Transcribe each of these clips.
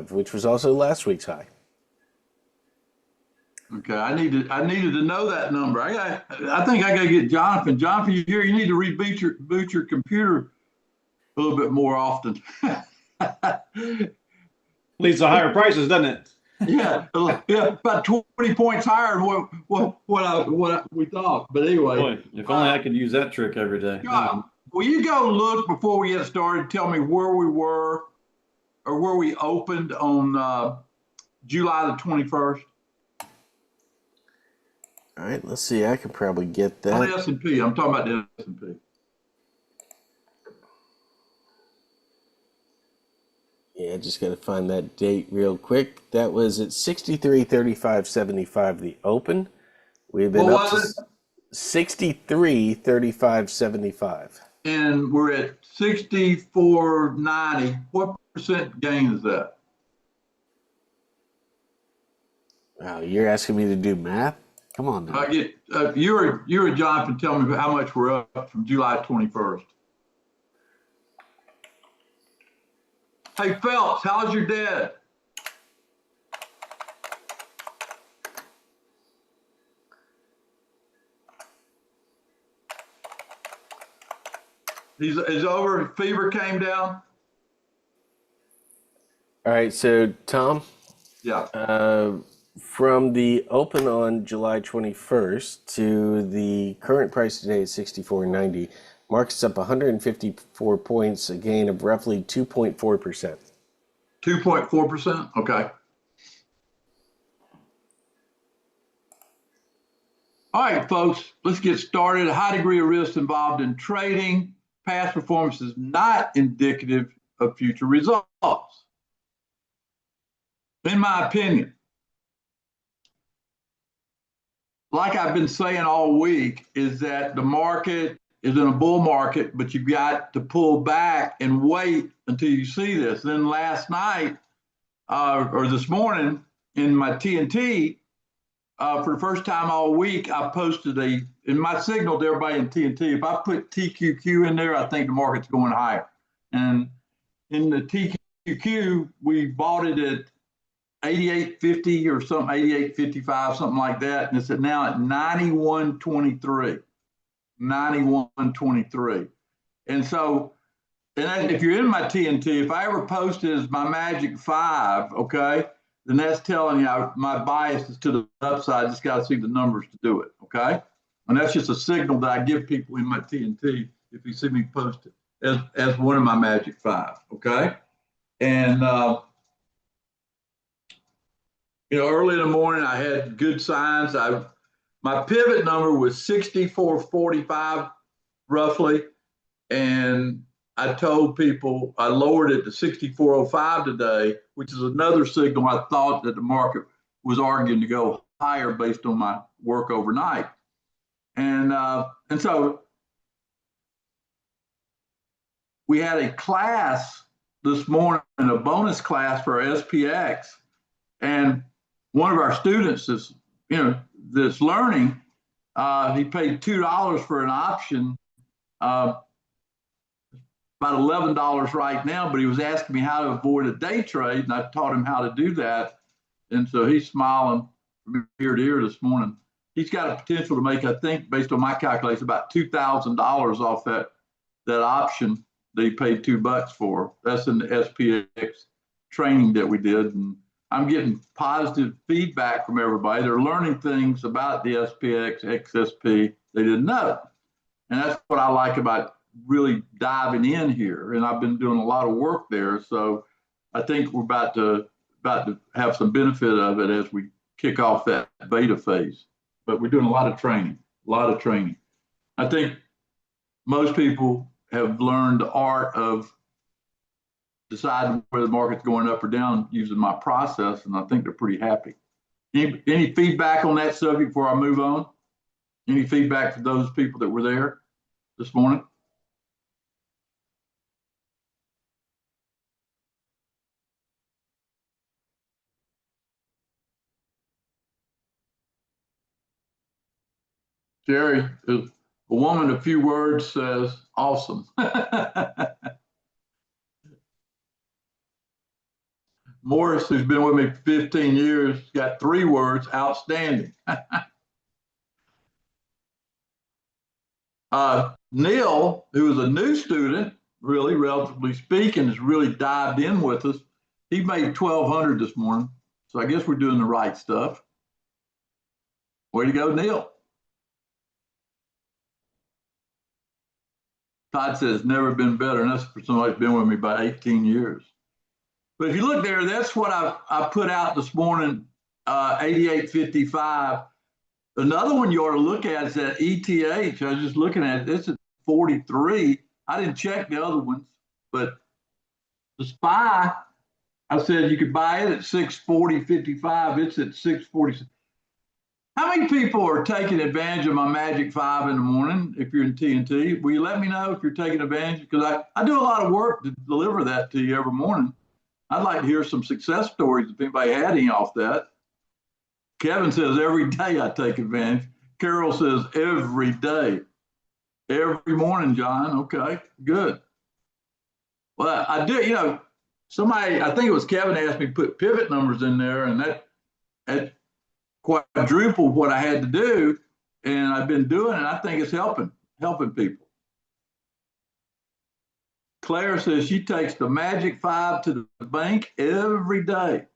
65, which was also last week's high. Okay, I needed to know that number. I think I got to get Jonathan. Jonathan, you here? You need to reboot your computer a little bit more often. Leads to higher prices, doesn't it? Yeah, about 20 points higher than what we thought. But anyway, boy, if only I could use that trick every day. John, will you go look before we get started? Tell me where we were or where we opened on July the 21st. All right, let's see. I could probably get On that. the S&P. I'm talking about the S&P. Yeah, just got to find that date real quick. That was at 63.35.75 the open. We've been What up was to 63.35.75. And we're at 64.90. What percent gain is that? Wow, you're asking me to do math? Come on now. I get you or Jonathan tell me how much we're up from July 21st. Hey Phelps, how's your dad? Is over. Fever came down. All right, so Tom, Yeah. from the open on July 21st to the current price today at 64.90, market's up 154 points, a gain of roughly 2.4%. 2.4%. Okay. All right, folks, let's get started. A high degree of risk involved in trading. Past performance is not indicative of future results. In my opinion, like I've been saying all week, is that the market is in a bull market, but you've got to pull back and wait until you see this. Then last night or this morning in my TNT, for the first time all week, I posted in my signal to everybody in TNT, if I put TQQ in there, I think the market's going higher. And in the TQQ, we bought it at 88.50 or something, 88.55, something like that. And it's now at 91.23. 91.23. And so, and if you're in my TNT, if I ever post it as my magic 5, okay, then that's telling you my bias is to the upside. I just got to see the numbers to do it, okay? And that's just a signal that I give people in my TNT if you see me post it as one of my magic 5, okay? And, early in the morning, I had good signs. My pivot number was 64.45 roughly. And I told people I lowered it to 64.05 today, which is another signal I thought that the market was arguing to go higher based on my work overnight. And so we had a class this morning, a bonus class for SPX. And one of our students that's learning, he paid $2 for an option, about $11 right now, but he was asking me how to avoid a day trade, and I taught him how to do that. And so he's smiling from ear to ear this morning. He's got a potential to make, I think, based on my calculation, about $2,000 off that option that he paid $2 for. That's in the SPX training that we did. And I'm getting positive feedback from everybody. They're learning things about the SPX, XSP they didn't know. And that's what I like about really diving in here. And I've been doing a lot of work there. So I think we're about to have some benefit of it as we kick off that beta phase. But we're doing a lot of training. I think most people have learned the art of deciding whether the market's going up or down using my process, and I think they're pretty happy. Any feedback on that subject before I move on? Any feedback for those people that were there this morning? Jerry, a woman, a few words says, awesome. Morris, who's been with me for 15 years, got 3 words: outstanding. Neil, who is a new student, really, relatively speaking, has really dived in with us. He made 1,200 this morning. So I guess we're doing the right stuff. Way to go, Neil. Todd says it's never been better, and that's for somebody who's been with me about 18 years. But if you look there, that's what I put out this morning, 88.55. Another one you ought to look at is that ETH. I was just looking at it. It's at 43. I didn't check the other ones, but the SPY, I said you could buy it at 640.55. It's at 640. How many people are taking advantage of my Magic 5 in the morning if you're in TNT? Will you let me know if you're taking advantage? Because I do a lot of work to deliver that to you every morning. I'd like to hear some success stories if anybody had any off that. Kevin says every day I take advantage. Carol says every day. Every morning, John. Okay, good. Well, I do, somebody, I think it was Kevin, asked me to put pivot numbers in there, and that quadrupled what I had to do, and I've been doing it. I think it's helping people. Claire says she takes the Magic 5 to the bank every day.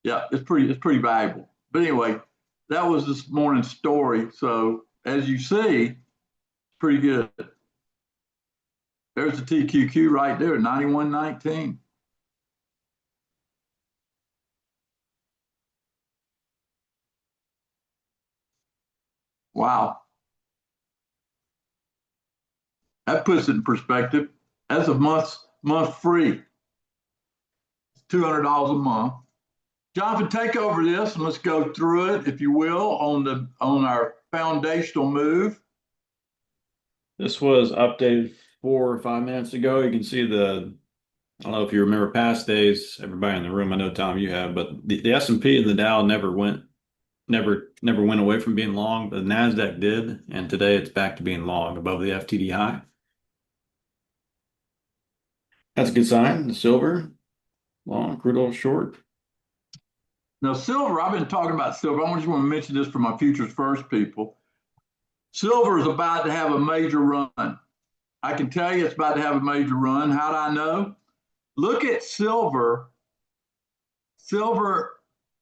Yeah, it's pretty valuable. But anyway, that was this morning's story. So as you see, pretty good. There's the TQQ right there, 91.19. Wow. That puts it in perspective. That's a month free. It's $200 a month. Jonathan, take over this and let's go through it, if you will, on our foundational move. This was updated 4 or 5 minutes ago. You can see I don't know if you remember past days, everybody in the room, I know Tom, you have, but the S&P and the Dow never went away from being long, but the NASDAQ did, and today it's back to being long above the FTD high. That's a good sign. The silver, long, crude oil short. Now, silver, I've been talking about silver. I just want to mention this for my Futures First people. Silver is about to have a major run. I can tell you it's about to have a major run. How do I know? Look at silver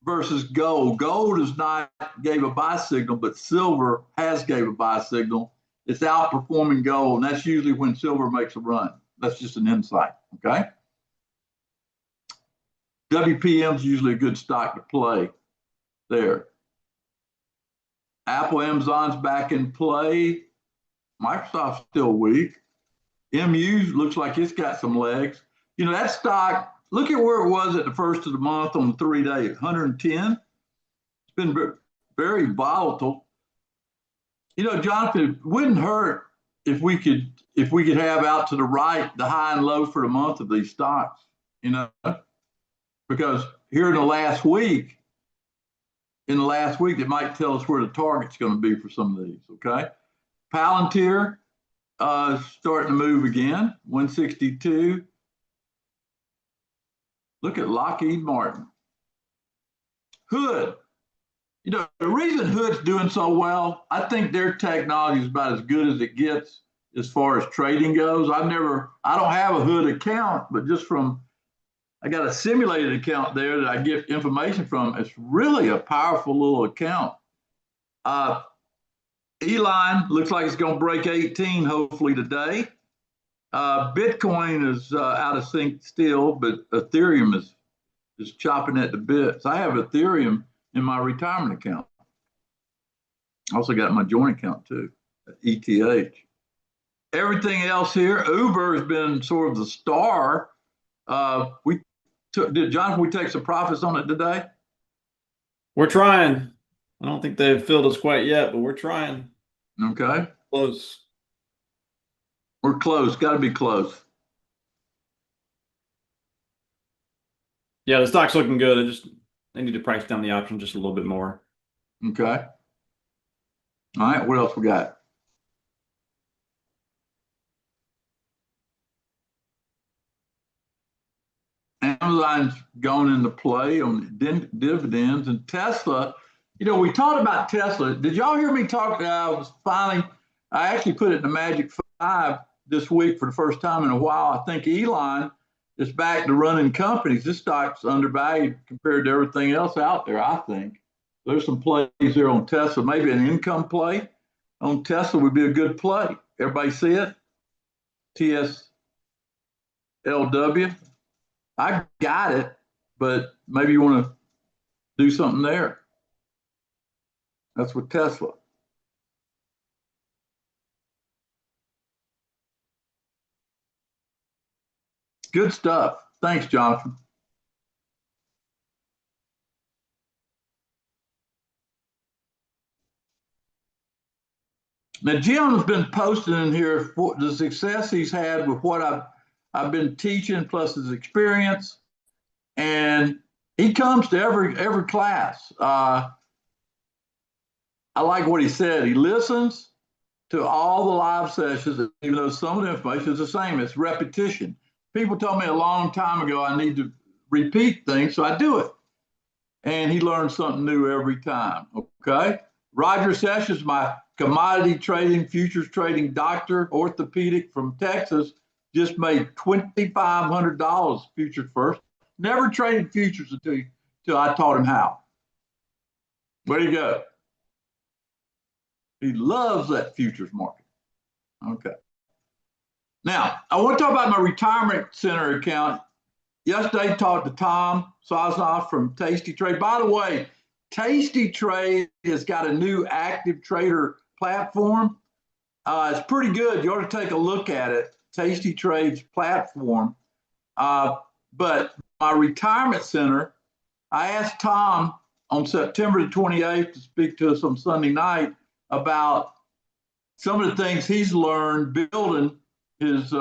versus gold. Gold has not gave a buy signal, but silver has gave a buy signal. It's outperforming gold, and that's usually when silver makes a run. That's just an insight, okay? WPM is usually a good stock to play there. Apple, Amazon's back in play. Microsoft's still weak. MU looks like it's got some legs. That stock, look at where it was at the first of the month on the 3-day, 110. It's been very volatile. Jonathan, it wouldn't hurt if we could have out to the right the high and low for the month of these stocks, because here in the last week, it might tell us where the target's going to be for some of these, okay? Palantir starting to move again, 162. Look at Lockheed Martin. Hood. The reason Hood's doing so well, I think their technology is about as good as it gets as far as trading goes. I don't have a Hood account, but I got a simulated account there that I get information from. It's really a powerful little account. Elon looks like it's going to break 18 hopefully today. Bitcoin is out of sync still, but Ethereum is chopping at the bits. I have Ethereum in my retirement account. I also got my joint account too, ETH. Everything else here, Uber has been sort of the star. Jonathan, we take some profits on it today? We're trying. I don't think they've filled us quite yet, but we're trying. Okay. Close. We're close. Got to be close. Yeah, the stock's looking good. They need to price down the option just a little bit more. Okay. All right. What else we got? Amazon's gone into play on dividends, and Tesla. You know, we talked about Tesla. Did y'all hear me talk? I actually put it in the Magic 5 this week for the first time in a while. I think Elon is back to running companies. This stock's undervalued compared to everything else out there, I think. There's some plays there on Tesla. Maybe an income play on Tesla would be a good play. Everybody see it? TSLW. I got it, but maybe you want to do something there. That's with Tesla. Good stuff. Thanks, Jonathan. Now, Jim's been posting in here the success he's had with what I've been teaching, plus his experience, and he comes to every class. I like what he said. He listens to all the live sessions, even though some of the information is the same. It's repetition. People told me a long time ago I need to repeat things, so I do it. And he learns something new every time. Okay. Roger Sessions, my commodity trading, futures trading doctor, orthopedic from Texas, just made $2,500 futures first. Never traded futures until I taught him how. Where'd he go? He loves that futures market. Okay. Now, I want to talk about my retirement center account. Yesterday, talked to Tom Sosnoff from Tasty Trade. By the way, Tasty Trade has got a new active trader platform. It's pretty good. You ought to take a look at it. Tasty Trade's platform. But my retirement center, I asked Tom on September the 28th to speak to us on Sunday night about some of the things he's learned building his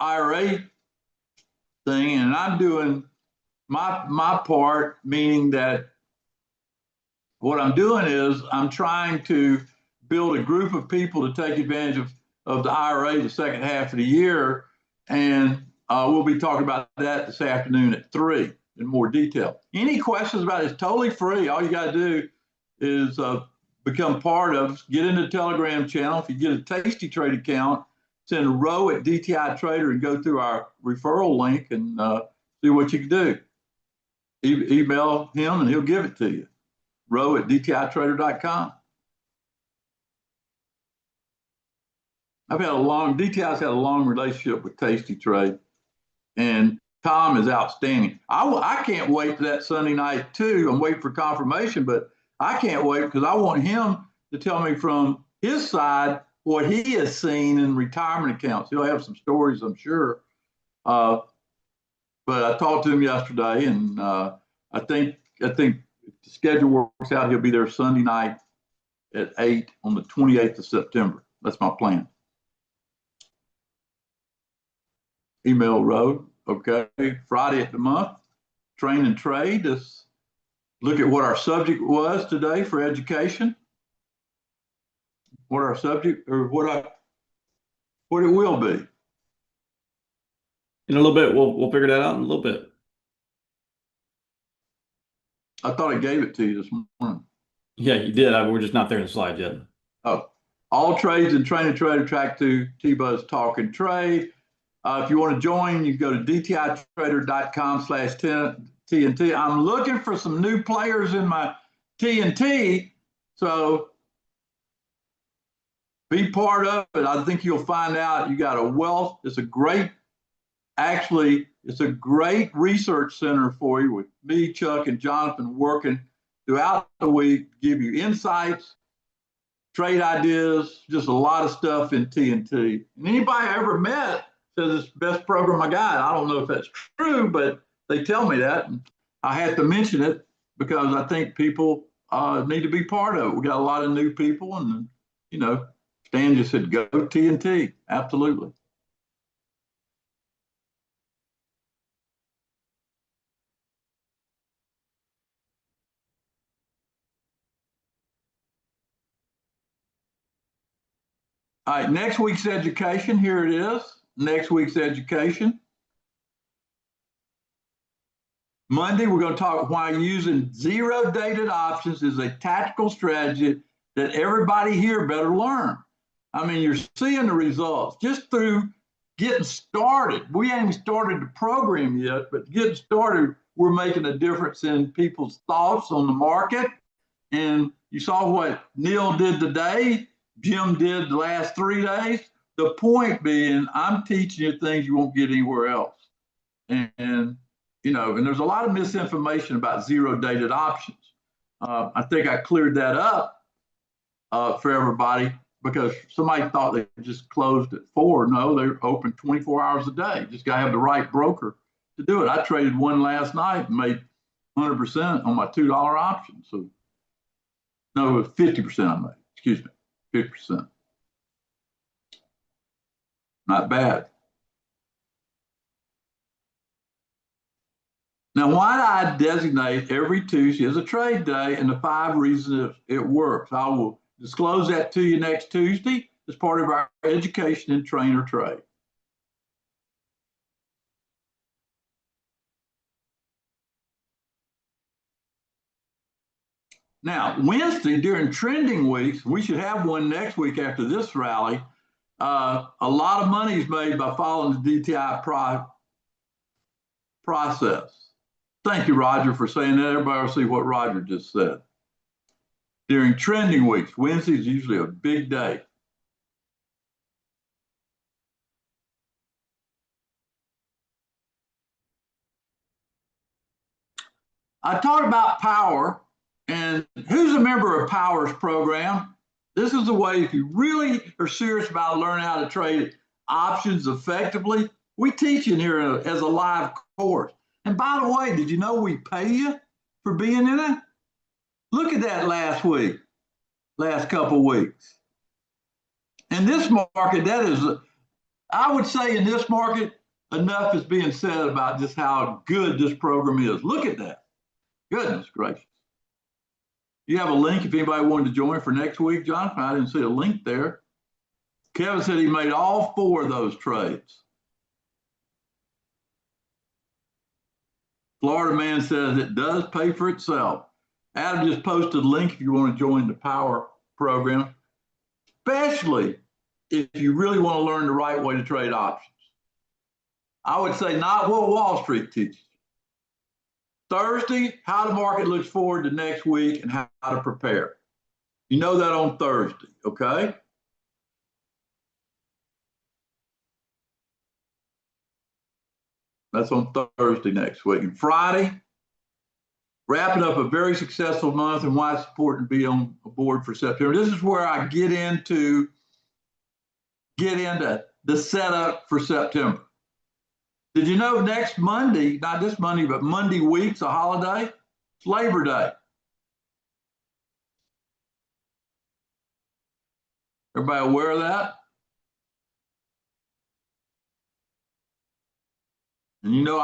IRA thing, and I'm doing my part, meaning that what I'm doing is I'm trying to build a group of people to take advantage of the IRA the second half of the year, and we'll be talking about that this afternoon at 3 in more detail. Any questions about it? It's totally free. All you got to do is become part of, get in the Telegram channel. If you get a Tasty Trade account, send a row at DTI Trader and go through our referral link and see what you can do. Email him and he'll give it to you. Row at DTItrader.com. DTI's had a long relationship with Tasty Trade, and Tom is outstanding. I can't wait for that Sunday night too. I'm waiting for confirmation, but I can't wait because I want him to tell me from his side what he has seen in retirement accounts. He'll have some stories, I'm sure. But I talked to him yesterday, and I think if the schedule works out, he'll be there Sunday night at 8 on the 28th of September. That's my plan. Email Road. Okay. Friday at the month. Train and trade. Let's look at what our subject was today for education. What our subject, or what it will be. In a little bit, we'll figure that out in a little bit. I thought I gave it to you this morning. Yeah, you did. We're just not there in the slide yet. Oh, all trades and train and trade are track to T-Buzz Talk and Trade. If you want to join, you can go to dtitrader.com/TNT. I'm looking for some new players in my TNT, so be part of it. I think you'll find out you got a wealth. It's a great research center for you with me, Chuck, and Jonathan working throughout the week, give you insights, trade ideas, just a lot of stuff in TNT. And anybody I ever met says it's the best program I got. I don't know if that's true, but they tell me that. And I had to mention it because I think people need to be part of it. We got a lot of new people, and Stan just said, go TNT. Absolutely. All right, next week's education, here it is. Next week's education. Monday, we're going to talk why using zero dated options is a tactical strategy that everybody here better learn. I mean, you're seeing the results just through getting started. We ain't even started the program yet, but getting started, we're making a difference in people's thoughts on the market. And you saw what Neil did today, Jim did the last 3 days. The point being, I'm teaching you things you won't get anywhere else. And you know, and there's a lot of misinformation about zero dated options. I think I cleared that up for everybody because somebody thought they just closed at 4. No, they're open 24 hours a day. Just got to have the right broker to do it. I traded one last night and made 100% on my $2 option. So, no, it was 50% I made. Excuse me, 50%. Not bad. Now, why do I designate every Tuesday as a trade day and the 5 reasons it works? I will disclose that to you next Tuesday as part of our education and trainer trade. Now, Wednesday during trending weeks, we should have one next week after this rally. A lot of money is made by following the DTI process. Thank you, Roger, for saying that. Everybody will see what Roger just said. During trending weeks, Wednesday is usually a big day. I talked about Power, and who's a member of Power's program? This is the way, if you really are serious about learning how to trade options effectively, we teach in here as a live course. And by the way, did you know we pay you for being in it? Look at that last couple of weeks. In this market, that is, I would say in this market, enough is being said about just how good this program is. Look at that. Goodness gracious. You have a link if anybody wanted to join for next week, Jonathan. I didn't see a link there. Kevin said he made all 4 of those trades. Florida Man says it does pay for itself. Adam just posted a link if you want to join the Power program, especially if you really want to learn the right way to trade options. I would say not what Wall Street teaches. Thursday, how the market looks forward to next week and how to prepare. You know that on Thursday, okay? That's on Thursday next week. And Friday, wrapping up a very successful month and why it's important to be on board for September. This is where I get into the setup for September. Did you know next Monday, not this Monday, but Monday week's a holiday? It's Labor Day. Everybody aware of that? And you know,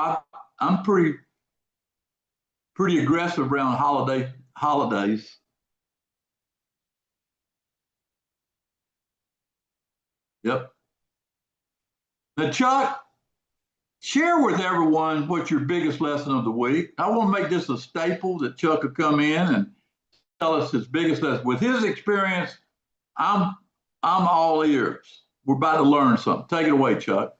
I'm pretty aggressive around holidays. Yep. Now, Chuck, share with everyone what's your biggest lesson of the week. I want to make this a staple that Chuck will come in and tell us his biggest lesson. With his experience, I'm all ears. We're about to learn something. Take it away, Chuck.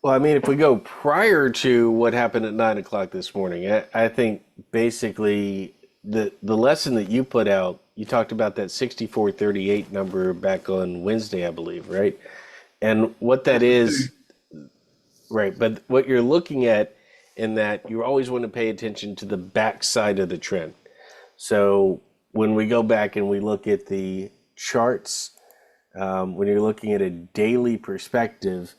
Well, I mean, if we go prior to what happened at 9 o'clock this morning, I think basically the lesson that you put out, you talked about that 6438 number back on Wednesday, I believe, right? And what that is, right, but what you're looking at in that you always want to pay attention to the backside of the trend. So when we go back and we look at the charts, when you're looking at a daily perspective,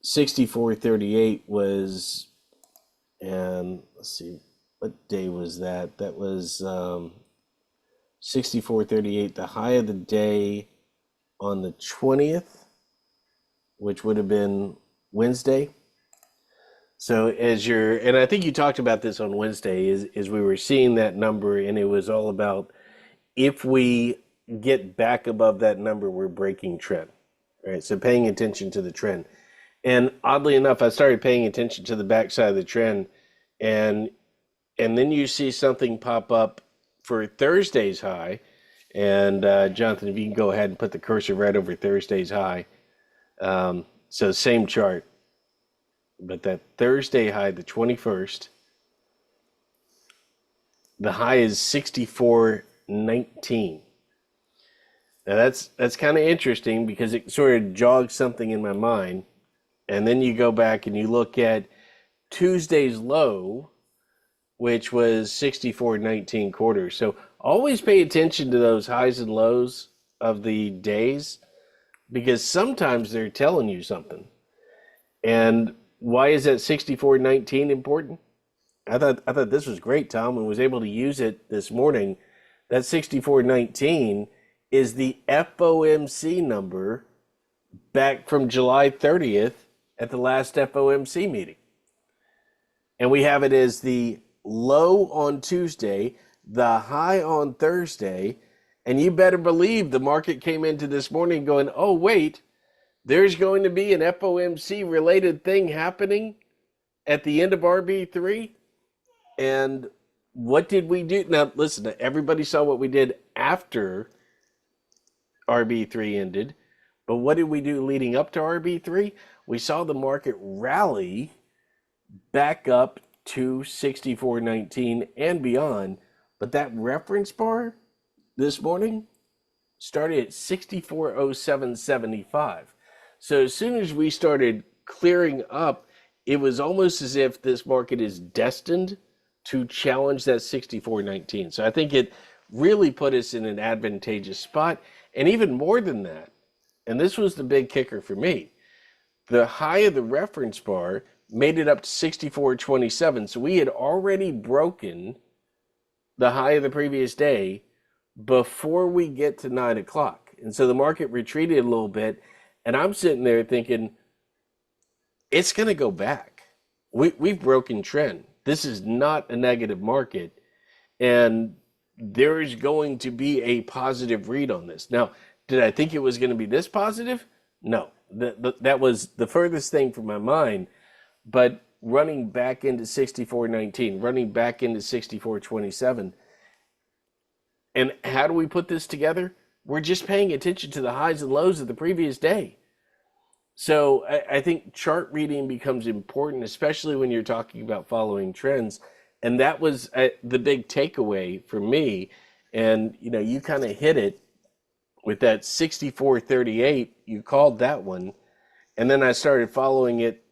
6438 was, and let's see, what day was that? That was 6438, the high of the day on the 20th, which would have been Wednesday. So and I think you talked about this on Wednesday, is we were seeing that number, and it was all about if we get back above that number, we're breaking trend, right? So paying attention to the trend. And oddly enough, I started paying attention to the backside of the trend and then you see something pop up for Thursday's high. And Jonathan, if you can go ahead and put the cursor right over Thursday's high. So same chart, but that Thursday high, the 21st, the high is 64.19. Now that's kind of interesting because it sort of jogs something in my mind. And then you go back and you look at Tuesday's low, which was 64.19 quarters. So always pay attention to those highs and lows of the days because sometimes they're telling you something. And why is that 64.19 important? I thought this was great, Tom, and was able to use it this morning. That 64.19 is the FOMC number back from July 30th at the last FOMC meeting. And we have it as the low on Tuesday, the high on Thursday, and you better believe the market came into this morning going, oh, wait, there's going to be an FOMC related thing happening at the end of RB3. And what did we do? Now, listen, everybody saw what we did after RB3 ended, but what did we do leading up to RB3? We saw the market rally back up to 64.19 and beyond, but that reference bar this morning started at 64.0775. So as soon as we started clearing up, it was almost as if this market is destined to challenge that 64.19. So I think it really put us in an advantageous spot. And even more than that, and this was the big kicker for me, the high of the reference bar made it up to 64.27. So we had already broken the high of the previous day before we get to 9 o'clock. And so the market retreated a little bit. And I'm sitting there thinking, it's going to go back. We've broken trend. This is not a negative market. And there is going to be a positive read on this. Now, did I think it was going to be this positive? No. That was the furthest thing from my mind. But running back into 64.19, running back into 64.27. And how do we put this together? We're just paying attention to the highs and lows of the previous day. So I think chart reading becomes important, especially when you're talking about following trends. And that was the big takeaway for me. And, you know, you kind of hit it with that 64.38. You called that one. And then I started following it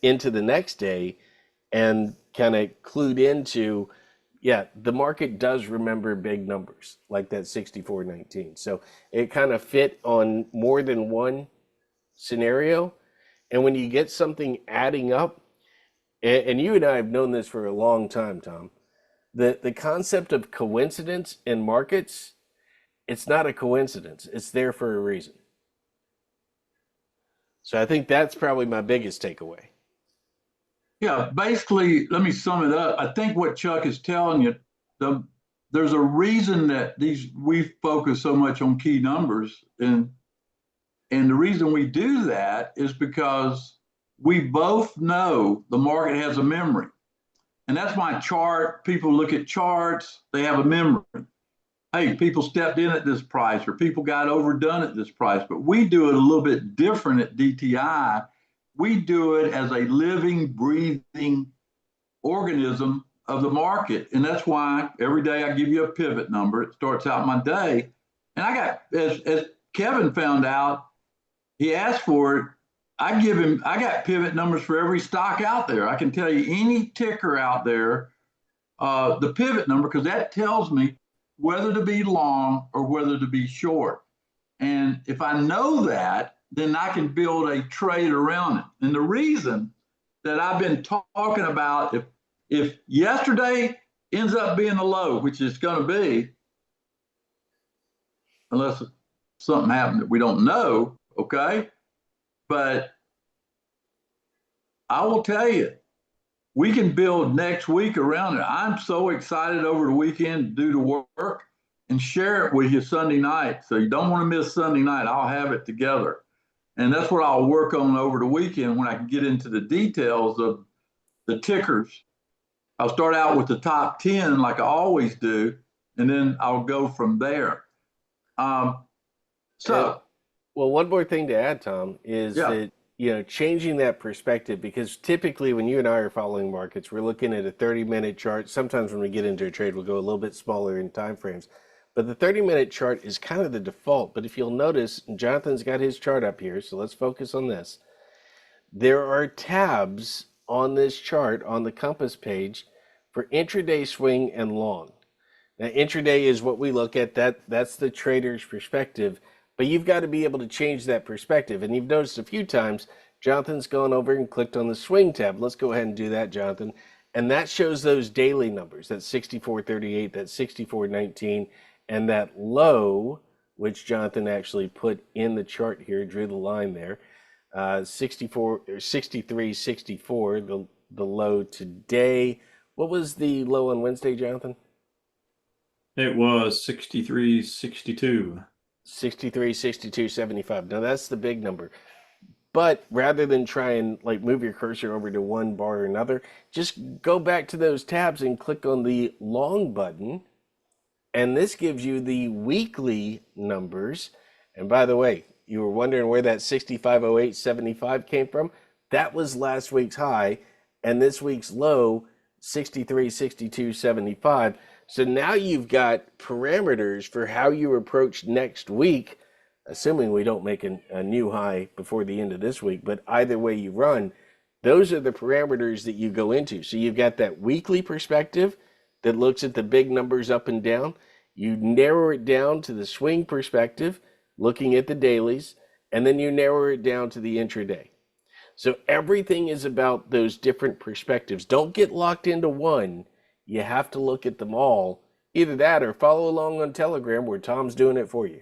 into the next day and kind of clued into, yeah, the market does remember big numbers like that 64.19. So it kind of fit on more than one scenario. And when you get something adding up, and you and I have known this for a long time, Tom, the concept of coincidence in markets, it's not a coincidence. It's there for a reason. So I think that's probably my biggest takeaway. Yeah, basically, let me sum it up. I think what Chuck is telling you, there's a reason that we focus so much on key numbers, and the reason we do that is because we both know the market has a memory. And that's my chart. People look at charts, they have a memory. Hey, people stepped in at this price, or people got overdone at this price. But we do it a little bit different at DTI. We do it as a living, breathing organism of the market. And that's why every day I give you a pivot number. It starts out my day. And I got, as Kevin found out, he asked for it. I got pivot numbers for every stock out there. I can tell you any ticker out there, the pivot number, because that tells me whether to be long or whether to be short. And if I know that, then I can build a trade around it. And the reason that I've been talking about, if yesterday ends up being a low, which it's going to be, unless something happened that we don't know, okay? But I will tell you, we can build next week around it. I'm so excited over the weekend to do the work and share it with you Sunday night. So you don't want to miss Sunday night. I'll have it together. And that's what I'll work on over the weekend when I can get into the details of the tickers I'll start out with the top 10 like I always do, and then I'll go from there. Um, so, Well, one more thing to add, Tom, is yeah, that, changing that perspective, because typically when you and I are following markets, we're looking at a 30-minute chart. Sometimes when we get into a trade, we'll go a little bit smaller in time frames. But the 30-minute chart is kind of the default. But if you'll notice, and Jonathan's got his chart up here, so let's focus on this. There are tabs on this chart on the compass page for intraday swing and long. Now, intraday is what we look at. That's the trader's perspective, but you've got to be able to change that perspective. And you've noticed a few times, Jonathan's gone over and clicked on the swing tab. Let's go ahead and do that, Jonathan. And that shows those daily numbers. That's 64.38, that's 64.19, and that low, which Jonathan actually put in the chart here, drew the line there, 64 or 63.64, the low today. What was the low on Wednesday, Jonathan? It was 63.62. 63, 62, 75. Now that's the big number. But rather than try and like move your cursor over to one bar or another, just go back to those tabs and click on the long button. And this gives you the weekly numbers. And by the way, you were wondering where that 65.08.75 came from? That was last week's high, and this week's low, 63.62.75. So now you've got parameters for how you approach next week, assuming we don't make a new high before the end of this week. But either way you run, those are the parameters that you go into. So you've got that weekly perspective that looks at the big numbers up and down. You narrow it down to the swing perspective, looking at the dailies, and then you narrow it down to the intraday. So everything is about those different perspectives. Don't get locked into one. You have to look at them all. Either that or follow along on Telegram where Tom's doing it for you.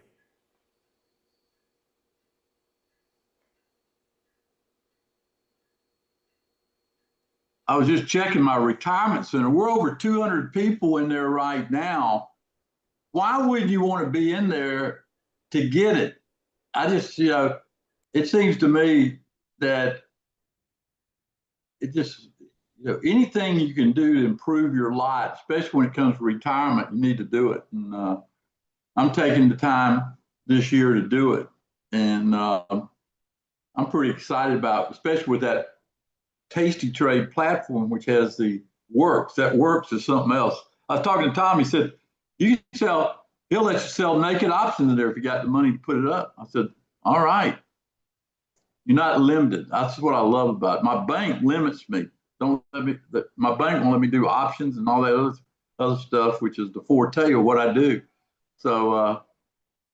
I was just checking my retirement center. We're over 200 people in there right now. Why would you want to be in there to get it? I just, it seems to me that it just, anything you can do to improve your life, especially when it comes to retirement, you need to do it. And I'm taking the time this year to do it. And I'm pretty excited about, especially with that Tasty Trade platform, which has the works. That works is something else. I was talking to Tom. He said, you can sell, he'll let you sell naked options in there if you got the money to put it up. I said, all right. You're not limited. That's what I love about it. My bank limits me. Don't let me, my bank won't let me do options and all that other stuff, which is the forte of what I do. So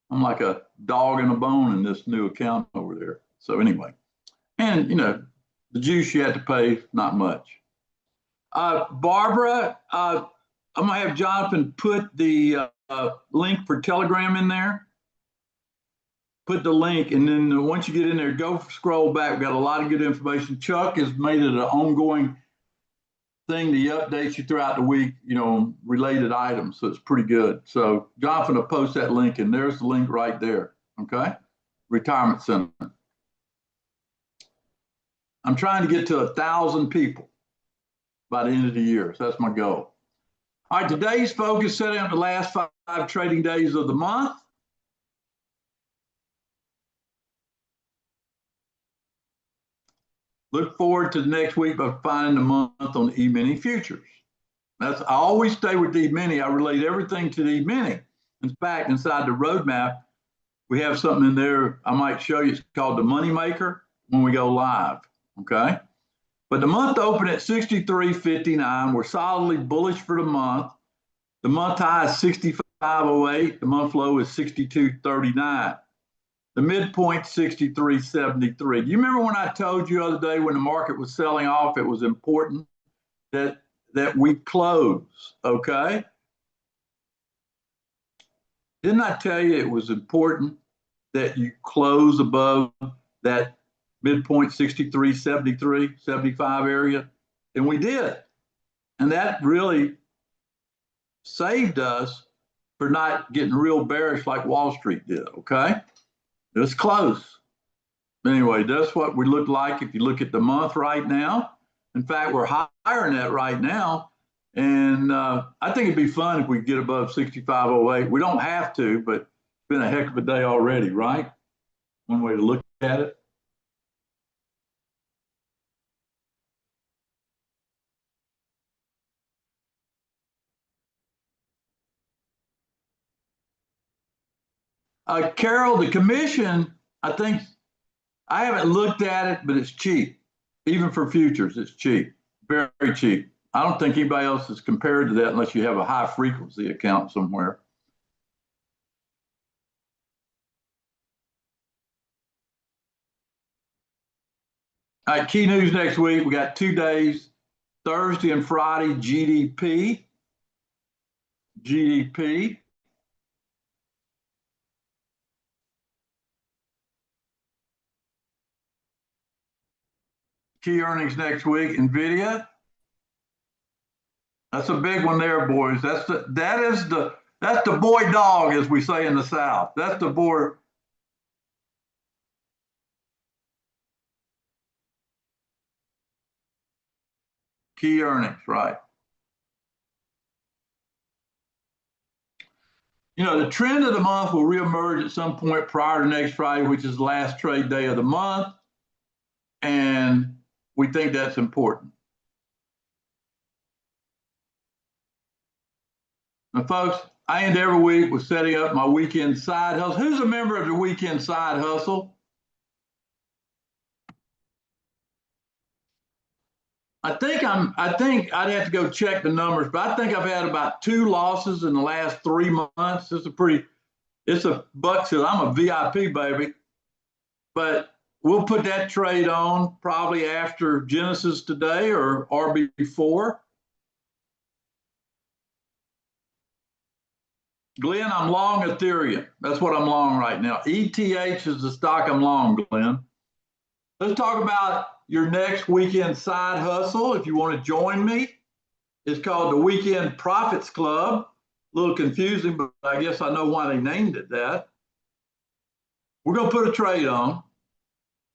I'm like a dog in a bone in this new account over there. So anyway, and the juice you have to pay, not much. Barbara, I'm gonna have Jonathan put the link for Telegram in there. Put the link, and then once you get in there, go scroll back. We've got a lot of good information. Chuck has made it an ongoing thing that updates you throughout the week, related items. So it's pretty good. So Jonathan will post that link, and there's the link right there. Okay, Retirement Center. I'm trying to get to 1,000 people by the end of the year. So that's my goal. All right, today's focus set out the last 5 trading days of the month. Look forward to the next week by finding the month on the E-mini futures. I always stay with the E-mini. I relate everything to the E-mini. In fact, inside the roadmap, we have something in there I might show you. It's called the Money Maker when we go live. Okay. But the month opened at 63.59. We're solidly bullish for the month. The month high is 65.08. The month low is 62.39. The midpoint 63.73. Do you remember when I told you the other day when the market was selling off, it was important that we close, okay? Didn't I tell you it was important that you close above that midpoint 63.73, 75 area? And we did. And that really saved us for not getting real bearish like Wall Street did, okay? It's close. Anyway, that's what we look like if you look at the month right now. In fact, we're higher than that right now. And I think it'd be fun if we get above 6508. We don't have to, but it's been a heck of a day already, right? One way to look at it. Carol, the commission, I think, I haven't looked at it, but it's cheap. Even for futures, it's cheap, very, very cheap. I don't think anybody else is compared to that unless you have a high frequency account somewhere. All right, key news next week. We got 2 days, Thursday and Friday, GDP. GDP. Key earnings next week, NVIDIA. That's a big one there, boys. That's the boy dog, as we say in the South. That's the boy. Key earnings, right. You know, the trend of the month will reemerge at some point prior to next Friday, which is the last trade day of the month. And we think that's important. Now, folks, I end every week with setting up my weekend side hustle. Who's a member of the weekend side hustle? I think I'd have to go check the numbers, but I think I've had about 2 losses in the last 3 months. It's a buck till I'm a VIP, baby. But we'll put that trade on probably after Genesis today or before. Glenn, I'm long Ethereum. That's what I'm long right now. ETH is the stock I'm long, Glenn. Let's talk about your next weekend side hustle. If you want to join me, it's called the Weekend Profits Club. A little confusing, but I guess I know why they named it that. We're going to put a trade on.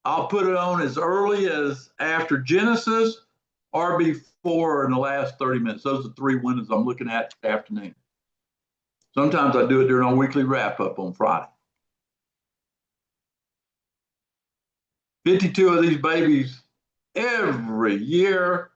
I'll put it on as early as after Genesis or before in the last 30 minutes. Those are 3 windows I'm looking at this afternoon. Sometimes I do it during our weekly wrap up on Friday. 52 of these babies every year.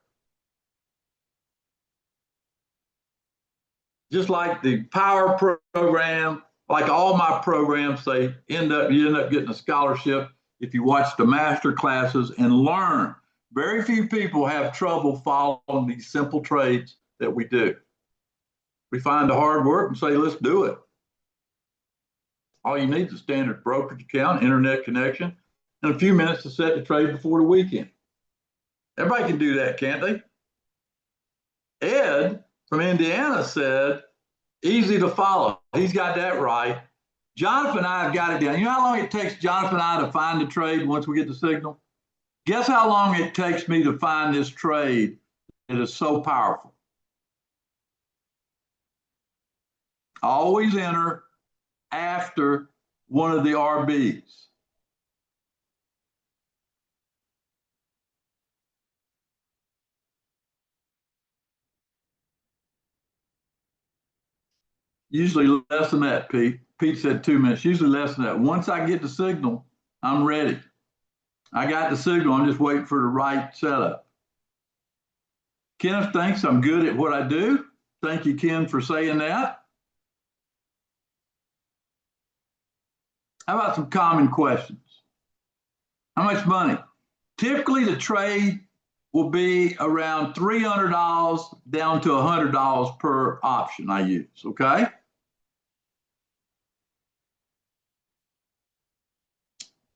Just like the power program, like all my programs, you end up getting a scholarship if you watch the master classes and learn. Very few people have trouble following these simple trades that we do. We find the hard work and say, let's do it. All you need is a standard brokerage account, internet connection, and a few minutes to set the trade before the weekend. Everybody can do that, can't they? Ed from Indiana said, easy to follow. He's got that right. Jonathan and I have got it down. You know how long it takes Jonathan and I to find the trade once we get the signal? Guess how long it takes me to find this trade that is so powerful? I always enter after one of the RBs. Usually less than that, Pete. Pete said 2 minutes, usually less than that. Once I get the signal, I'm ready. I got the signal, I'm just waiting for the right setup. Kenneth thinks I'm good at what I do. Thank you, Ken, for saying that. How about some common questions? How much money? Typically, the trade will be around $300 down to $100 per option I use, okay?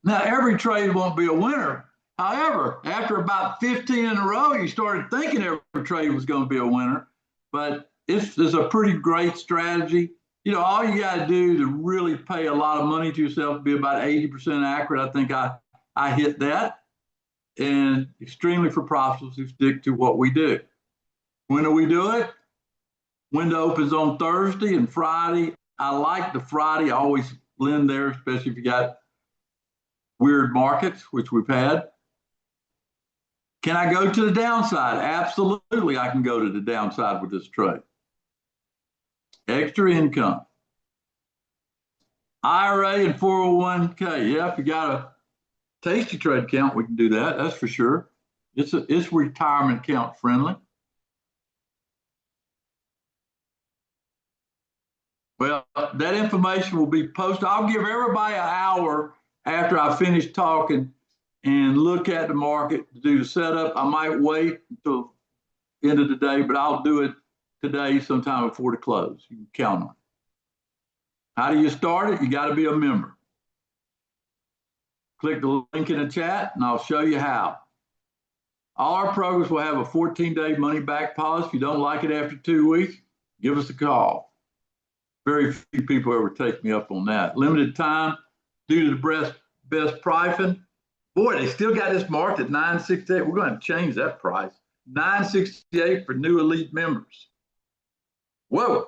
Now, every trade won't be a winner. However, after about 15 in a row, you started thinking every trade was going to be a winner, but it's a pretty great strategy. You know, all you got to do to really pay a lot of money to yourself, be about 80% accurate. I think I hit that, and extremely for professionals who stick to what we do. When do we do it? Window opens on Thursday and Friday. I like the Friday. I always blend there, especially if you got weird markets, which we've had. Can I go to the downside? Absolutely, I can go to the downside with this trade. Extra income. IRA and 401k. Yeah, if you got a tasty trade account, we can do that. That's for sure. It's retirement account friendly. Well, that information will be posted. I'll give everybody an hour after I finish talking and look at the market to do the setup. I might wait until the end of the day, but I'll do it today sometime before the close. You can count on it. How do you start it? You got to be a member. Click the link in the chat and I'll show you how. All our programs will have a 14-day money back policy. If you don't like it after 2 weeks, give us a call. Very few people ever take me up on that. Limited time due to the best pricing. Boy, they still got this marked at $968. We're going to change that price. $968 for new elite members. Whoa.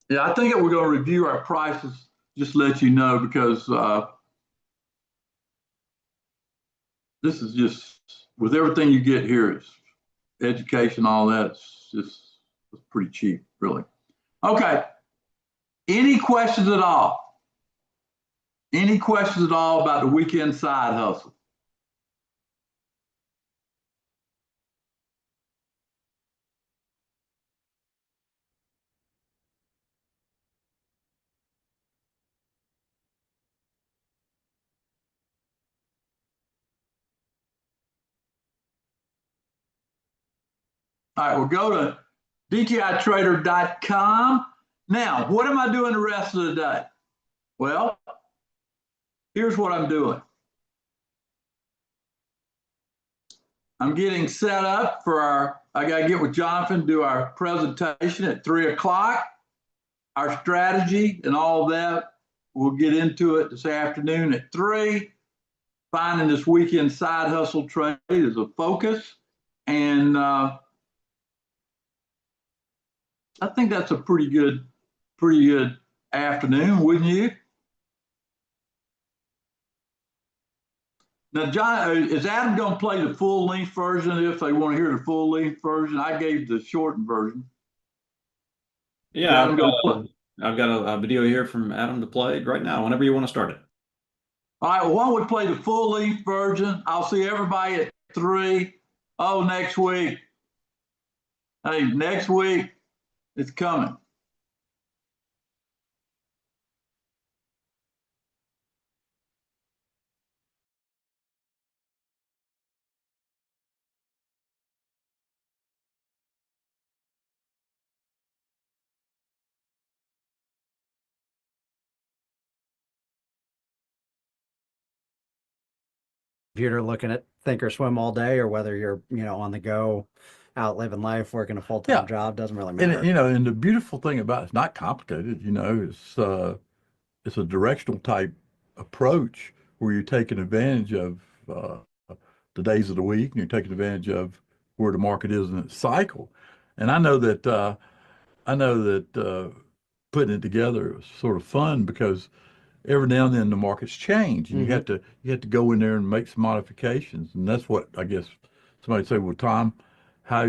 Yeah, I think that we're going to review our prices, just to let you know, because this is just, with everything you get here, it's education, all that, it's pretty cheap, really. Okay. Any questions at all? Any questions at all about the weekend side hustle? All right, we'll go to dtitrader.com. Now, what am I doing the rest of the day? Well, here's what I'm doing. I'm getting set up for I got to get with Jonathan, do our presentation at 3 o'clock. Our strategy and all that, we'll get into it this afternoon at 3. Finding this weekend side hustle trade is a focus. And I think that's a pretty good afternoon, wouldn't you? Now, John, is Adam going to play the full length version if they want to hear the full length version? I gave the shortened version. Yeah, I've got a video here from Adam to play right now, whenever you want to start it. All right, well, why don't we play the full length version? I'll see everybody at 3. Oh, next week. Hey, next week, it's coming. Computer looking at Thinkorswim all day, or whether you're, on the go, out living life, working a full-time job, doesn't really matter. And the beautiful thing about it's not complicated, it's a directional type approach where you're taking advantage of the days of the week and you're taking advantage of where the market is in its cycle. And I know that putting it together is sort of fun because every now and then the markets change and you have to go in there and make some modifications. And that's what I guess somebody said, well, Tom, how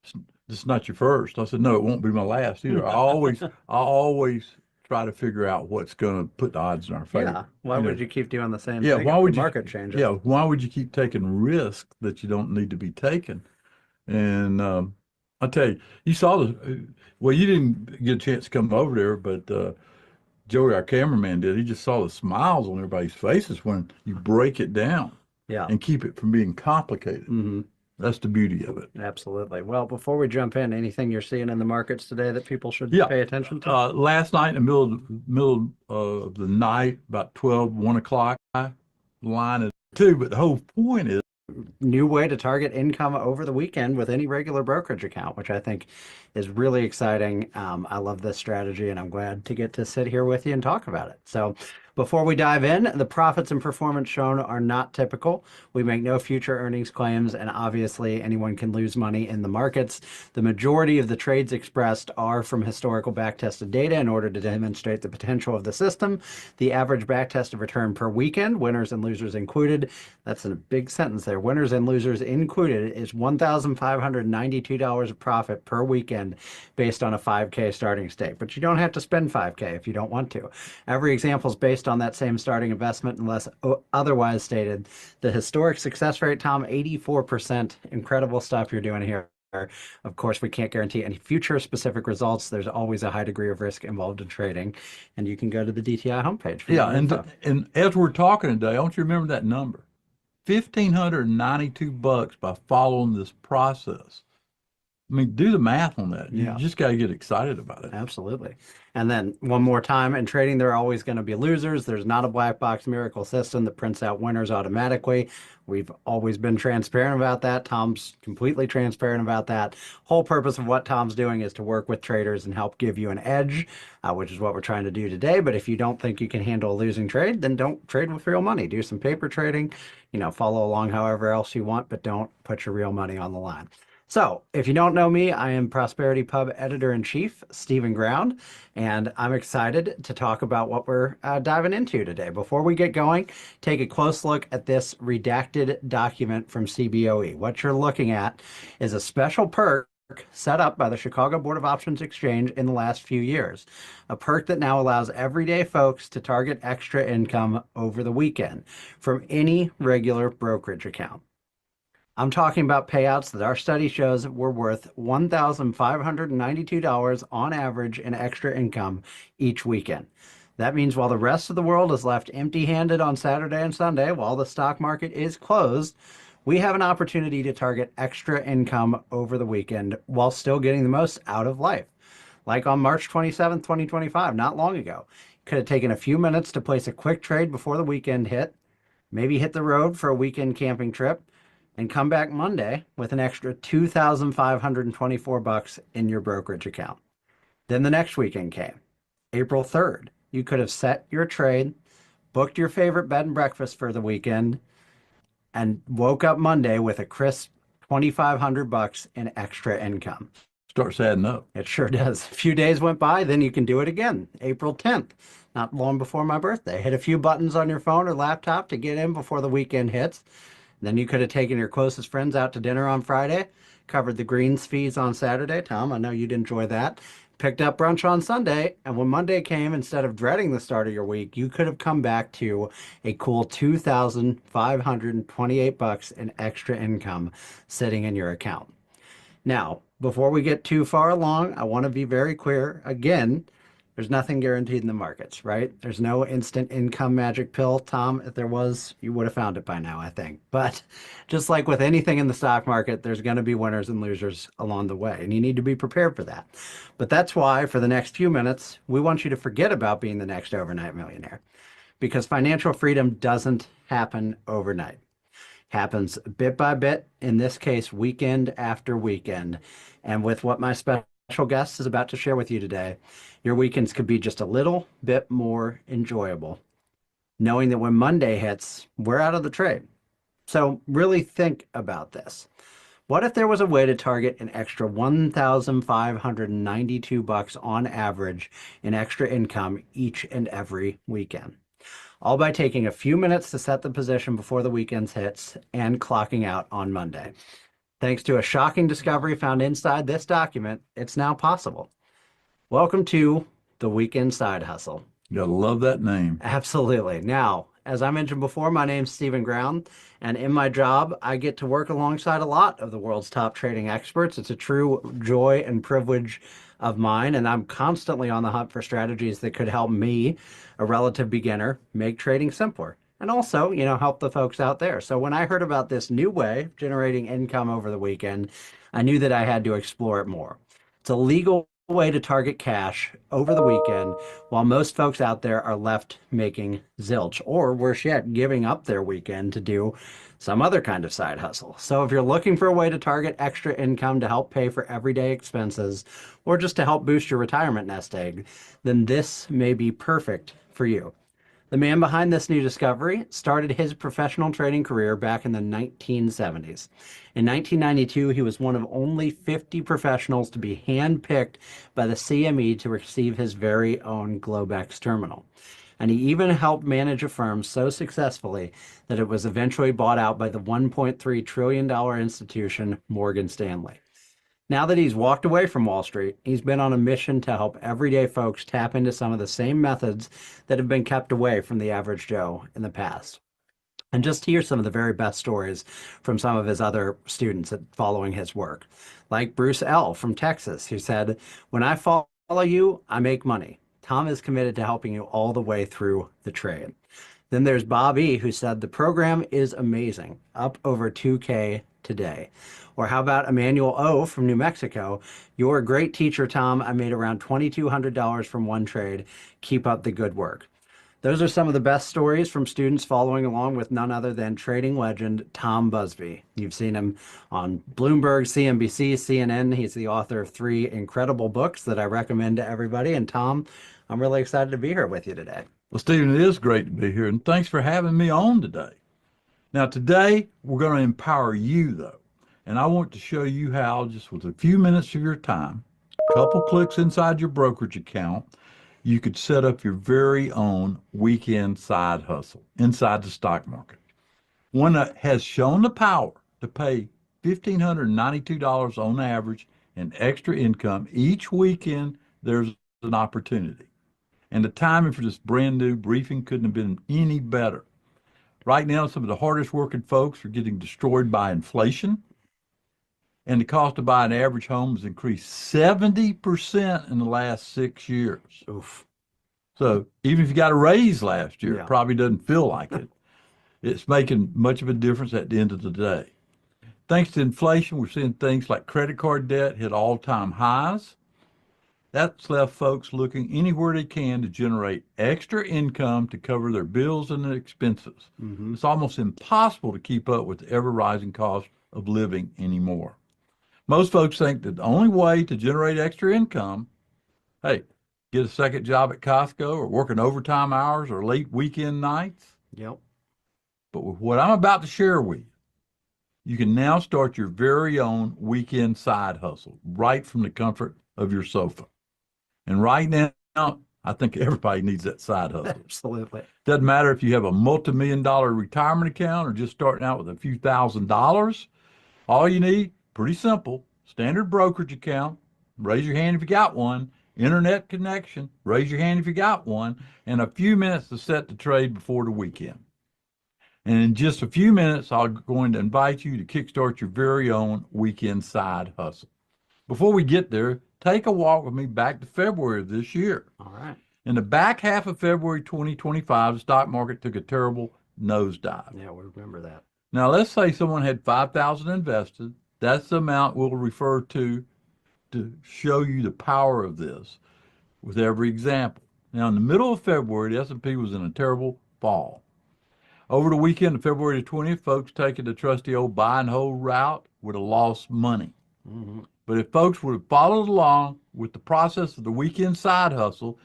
this is not your first. I said, no, it won't be my last either. I always try to figure out what's going to put the odds in our favor. Yeah. Why would you keep doing the same Yeah, thing why if would the you- market changes? Yeah, why would you keep taking risk that you don't need to be taking? And I tell you, you saw well, you didn't get a chance to come over there, but Joey, our cameraman, did. He just saw the smiles on everybody's faces when you break it down Yeah. and keep it from being complicated. Mm-hmm. That's the beauty of it. Absolutely. Well, before we jump in, anything you're seeing in the markets today that people should Yeah. pay attention to? Last night in the middle of the night, about 1 o'clock, line at 2, but the whole point is New way to target income over the weekend with any regular brokerage account, which I think is really exciting. I love this strategy and I'm glad to get to sit here with you and talk about it. So Before we dive in, the profits and performance shown are not typical. We make no future earnings claims, and obviously anyone can lose money in the markets. The majority of the trades expressed are from historical backtested data in order to demonstrate the potential of the system. The average backtested return per weekend, winners and losers included, that's a big sentence there, winners and losers included, is $1,592 of profit per weekend based on a 5K starting stake. But you don't have to spend 5K if you don't want to. Every example is based on that same starting investment unless otherwise stated. The historic success rate, Tom, 84%. Incredible stuff you're doing here. Of course, we can't guarantee any future specific results. There's always a high degree of risk involved in trading, and you can go to the DTI homepage for Yeah, more and info. and as we're talking today, don't you remember that number? $1,592 by following this process. I mean, do the math on that. You Yeah. just got to get excited about it. Absolutely. And then one more time, in trading, there are always going to be losers. There's not a black box miracle system that prints out winners automatically. We've always been transparent about that. Tom's completely transparent about that. Whole purpose of what Tom's doing is to work with traders and help give you an edge, which is what we're trying to do today. But if you don't think you can handle a losing trade, then don't trade with real money. Do some paper trading, follow along however else you want, but don't put your real money on the line. So, if you don't know me, I am Prosperity Pub Editor-in-Chief, Stephen Ground, and I'm excited to talk about what we're diving into today. Before we get going, take a close look at this redacted document from CBOE. What you're looking at is a special perk set up by the Chicago Board of Options Exchange in the last few years. A perk that now allows everyday folks to target extra income over the weekend from any regular brokerage account. I'm talking about payouts that our study shows were worth $1,592 on average in extra income each weekend. That means while the rest of the world is left empty-handed on Saturday and Sunday, while the stock market is closed, we have an opportunity to target extra income over the weekend while still getting the most out of life. Like on March 27, 2025, not long ago, could have taken a few minutes to place a quick trade before the weekend hit, maybe hit the road for a weekend camping trip, and come back Monday with an extra $2,524 in your brokerage account. Then the next weekend came, April 3rd. You could have set your trade, booked your favorite bed and breakfast for the weekend, and woke up Monday with a crisp $2,500 in extra income. Starts adding up. It sure does. A few days went by, then you can do it again. April 10th, not long before my birthday. Hit a few buttons on your phone or laptop to get in before the weekend hits. Then you could have taken your closest friends out to dinner on Friday, covered the greens fees on Saturday. Tom, I know you'd enjoy that. Picked up brunch on Sunday, and when Monday came, instead of dreading the start of your week, you could have come back to a cool $2,528 in extra income sitting in your account. Now, before we get too far along, I want to be very clear. Again, there's nothing guaranteed in the markets, right? There's no instant income magic pill. Tom, if there was, you would have found it by now, I think. But just like with anything in the stock market, there's going to be winners and losers along the way, and you need to be prepared for that. But that's why, for the next few minutes, we want you to forget about being the next overnight millionaire, because financial freedom doesn't happen overnight. Happens bit by bit, in this case, weekend after weekend. And with what my special guest is about to share with you today, your weekends could be just a little bit more enjoyable, knowing that when Monday hits, we're out of the trade. So really think about this. What if there was a way to target an extra $1,592 on average in extra income each and every weekend? All by taking a few minutes to set the position before the weekend hits and clocking out on Monday. Thanks to a shocking discovery found inside this document, it's now possible. Welcome to the Weekend Side Hustle. You gotta love that name. Absolutely. Now, as I mentioned before, my name's Stephen Ground, and in my job, I get to work alongside a lot of the world's top trading experts. It's a true joy and privilege of mine, and I'm constantly on the hunt for strategies that could help me, a relative beginner, make trading simpler. And also, help the folks out there. So when I heard about this new way of generating income over the weekend, I knew that I had to explore it more. It's a legal way to target cash over the weekend while most folks out there are left making zilch, or worse yet, giving up their weekend to do some other kind of side hustle. So if you're looking for a way to target extra income to help pay for everyday expenses or just to help boost your retirement nest egg, then this may be perfect for you. The man behind this new discovery started his professional trading career back in the 1970s. In 1992, he was one of only 50 professionals to be handpicked by the CME to receive his very own Globex terminal. And he even helped manage a firm so successfully that it was eventually bought out by the $1.3 trillion institution Morgan Stanley. Now that he's walked away from Wall Street, he's been on a mission to help everyday folks tap into some of the same methods that have been kept away from the average Joe in the past. And just hear some of the very best stories from some of his other students following his work. Like Bruce L. from Texas, who said, "When I follow you, I make money." Tom is committed to helping you all the way through the trade. Then there's Bob E., who said, "The program is amazing, up over 2K today." Or how about Emmanuel O. from New Mexico? "You're a great teacher, Tom. I made around $2,200 from one trade. Keep up the good work." Those are some of the best stories from students following along with none other than trading legend Tom Busby. You've seen him on Bloomberg, CNBC, CNN. He's the author of 3 incredible books that I recommend to everybody. And Tom, I'm really excited to be here with you today. Well, Stephen, it is great to be here, and thanks for having me on today. Now, today, we're going to empower you, though, and I want to show you how, just with a few minutes of your time, a couple clicks inside your brokerage account, you could set up your very own weekend side hustle inside the stock market. One that has shown the power to pay $1,592 on average in extra income each weekend. There's an opportunity. And the timing for this brand new briefing couldn't have been any better. Right now, some of the hardest working folks are getting destroyed by inflation. And the cost to buy an average home has increased 70% in the last 6 years. Oof. So even if you got a raise last year, Yeah. it probably doesn't feel like it. It's making much of a difference at the end of the day. Thanks to inflation, we're seeing things like credit card debt hit all-time highs. That's left folks looking anywhere they can to generate extra income to cover their bills and their expenses. Mm-hmm. It's almost impossible to keep up with the ever-rising cost of living anymore. Most folks think that the only way to generate extra income, hey, get a second job at Costco or working overtime hours or late weekend nights. Yep. But with what I'm about to share with you, you can now start your very own weekend side hustle right from the comfort of your sofa. And right now, I think everybody needs that side hustle. Absolutely. Doesn't matter if you have a multi-million-dollar retirement account or just starting out with a few $1,000s. All you need, pretty simple, standard brokerage account, raise your hand if you got one, internet connection, raise your hand if you got one, and a few minutes to set the trade before the weekend. And in just a few minutes, I'm going to invite you to kickstart your very own weekend side hustle. Before we get there, take a walk with me back to February of this year. All right. In the back half of February 2025, the stock market took a terrible nosedive. Yeah, we remember that. Now, let's say someone had $5,000 invested. That's the amount we'll refer to show you the power of this with every example. Now, in the middle of February, the S&P was in a terrible fall. Over the weekend of February the 20th, folks taking the trusty old buy and hold route would have lost money. Mm-hmm. But if folks would have followed along with the process of the weekend side hustle,